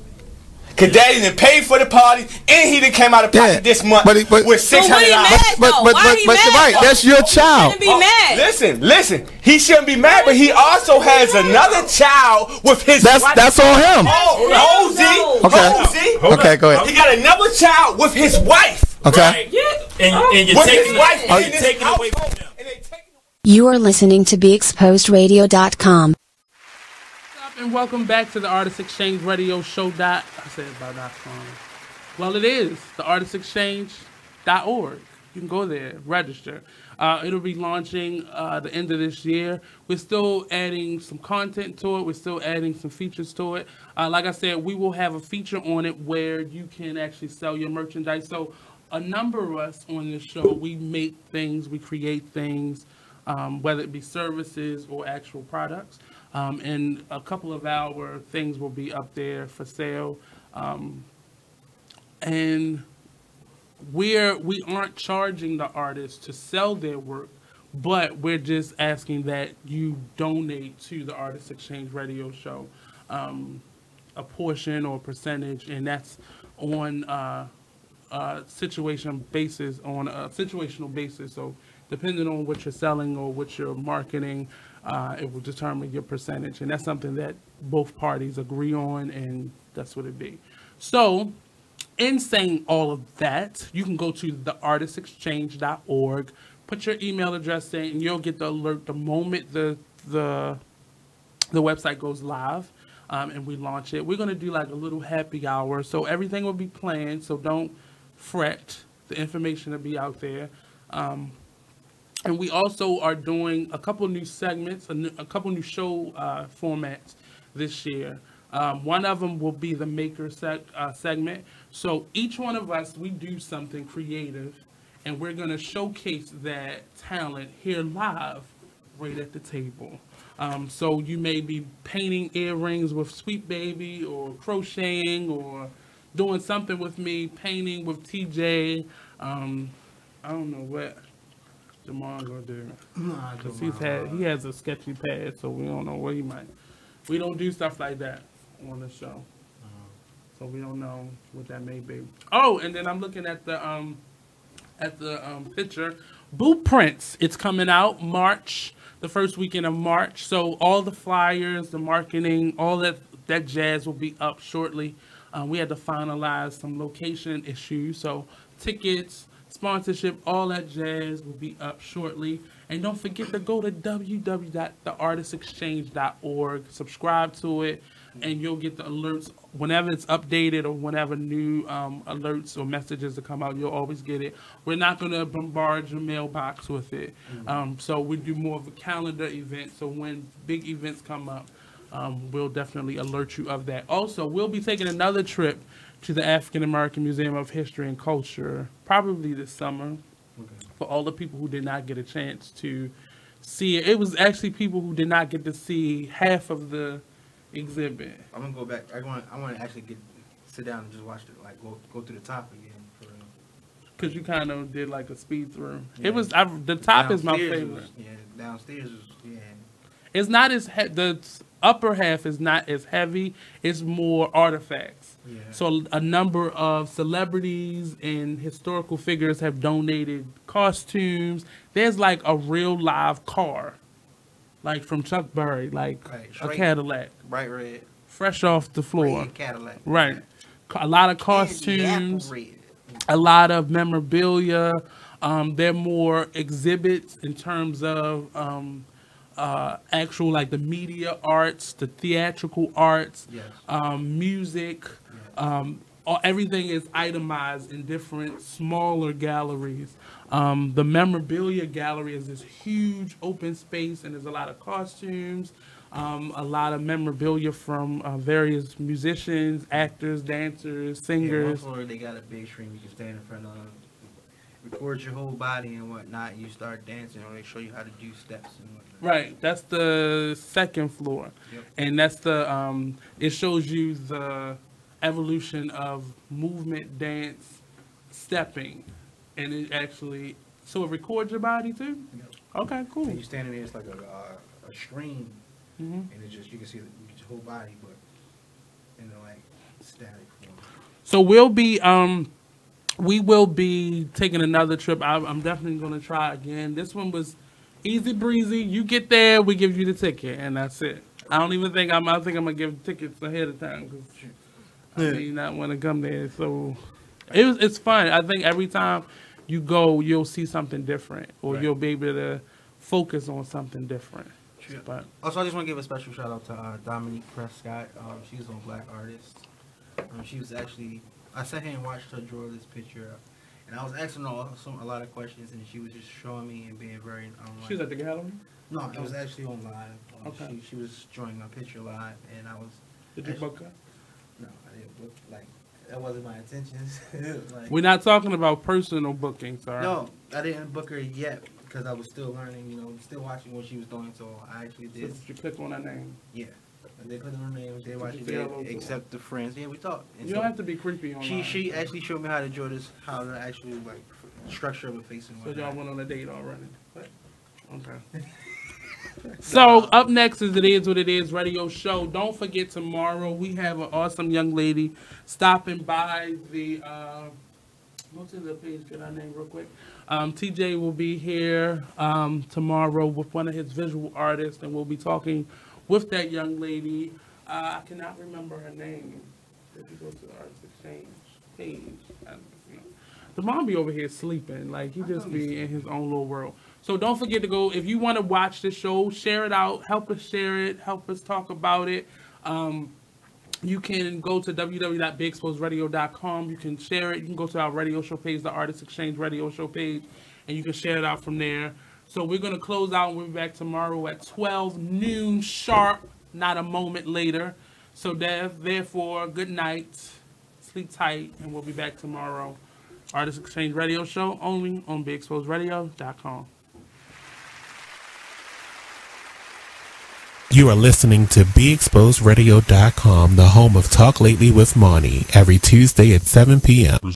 Cause daddy done paid for the party, and he done came out of pocket this month with $600. But right, that's your child. Be mad. Listen. He shouldn't be mad, but he also has another child with his wife. That's on him. Okay, go ahead. He got another child with his wife. Okay. Right. And you're taking away from him. You are listening to BeExposedRadio.com. And welcome back to the Artist Exchange Radio Show. I said about .com. Well, it is the artistexchange.org. You can go there, register. It'll be launching the end of this year. We're still adding some content to it. We're still adding some features to it. Like I said, we will have a feature on it where you can actually sell your merchandise. So a number of us on this show, we make things, we create things, whether it be services or actual products. And a couple of our things will be up there for sale. And we aren't charging the artists to sell their work, but we're just asking that you donate to the Artist Exchange Radio Show. a portion or percentage, and that's on situational basis. So depending on what you're selling or what you're marketing, it will determine your percentage, and that's something that both parties agree on, and that's what it be. So, in saying all of that, you can go to theartistexchange.org, put your email address in, and you'll get the alert the moment the website goes live, and we launch it. We're going to do like a little happy hour, so everything will be planned, so don't fret. The information will be out there. And we also are doing a couple new segments, a couple new show formats this year. One of them will be the maker segment. So each one of us, we do something creative, and we're going to showcase that talent here live right at the table. So you may be painting earrings with SweetBaBy, or crocheting, or doing something with me, painting with TJ. I don't know what Damonn gonna do. Because he has a sketchy past, so we don't know what he might. We don't do stuff like that on the show, so we don't know what that may be. Oh, and then I'm looking at the picture. Blueprints. It's coming out March, the first weekend of March. So all the flyers, the marketing, all that jazz will be up shortly. We had to finalize some location issues, so tickets, sponsorship, all that jazz will be up shortly. And don't forget to go to www.theartistexchange.org, subscribe to it, and you'll get the alerts whenever it's updated or whenever new alerts or messages to come out. You'll always get it. We're not going to bombard your mailbox with it. So we do more of a calendar event. So when big events come up, we'll definitely alert you of that. Also, we'll be taking another trip to the African American Museum of History and Culture, probably this summer, for all the people who did not get a chance to see it. It was actually people who did not get to see half of the exhibit. I'm gonna go back. I want to actually sit down and just watch it, like go through the top again. Because you kind of did like a speed through. Yeah. It was the top is my favorite. Downstairs was It's not as the upper half is not as heavy. It's more artifacts. Yeah. So a number of celebrities and historical figures have donated costumes. There's like a real live car, like from Chuck Berry, like a Cadillac, bright red, fresh off the floor, red Cadillac, right? A lot of costumes, a lot of memorabilia. There are more exhibits in terms of actual, like the media arts, the theatrical arts, music. Everything is itemized in different smaller galleries. The memorabilia gallery is this huge open space, and there's a lot of costumes, a lot of memorabilia from various musicians, actors, dancers, singers. Yeah, one floor they got a big screen you can stand in front of, record your whole body and whatnot. You start dancing, or they show you how to do steps and whatnot. Right, that's the second floor, and that's the it shows you the evolution of movement, dance, stepping, and it actually it records your body too. Okay, cool. And you standing there, it's like a screen, and it just you can see your whole body, but in like static form. So we will be taking another trip. I'm definitely going to try again. This one was easy breezy. You get there, we give you the ticket, and that's it. I don't even think I think I'm gonna give tickets ahead of time because I may not want to come there. So it's fun. I think every time you go, you'll see something different, or you'll be able to focus on something different. But also, I just want to give a special shout out to Dominique Prescott. She's a Black artist. She was actually. I sat here and watched her draw this picture, and I was asking her a lot of questions, and she was just showing me and being very. She was at the gallery? No, it was actually on live. Okay. She was drawing my picture live, and I was. Did you book her? No, I didn't book. Like that wasn't my intentions. Like, we're not talking about personal booking, sorry. No, I didn't book her yet because I was still learning. Still watching what she was doing. So I actually did. So did you click on her name? Yeah. They put in her name. They watch it. Except the friends. Yeah, we talked. You don't have to be creepy on. She actually showed me how to draw this, how to actually like structure of a face and whatnot. So y'all went on a date already. Okay. So up next is It Is What It Is radio show. Don't forget tomorrow we have an awesome young lady stopping by the go to the page, get our name real quick. TJ will be here tomorrow with one of his visual artists, and we'll be talking with that young lady. I cannot remember her name. If you go to the Arts Exchange page, the mom be over here sleeping, like he just be in his own little world. So don't forget to go, if you want to watch the show, share it out, help us share it, help us talk about it. You can go to www.bigexposedradio.com. You can share it. You can go to our radio show page, the Artist Exchange radio show page, and you can share it out from there. So we're going to close out and we'll be back tomorrow at 12 noon sharp, not a moment later. So therefore, good night, sleep tight, and we'll be back tomorrow. Artist Exchange radio show only on bigexposedradio.com. You are listening to BeExposedRadio.com, the home of Talk Lately with Mahy, every Tuesday at 7 p.m.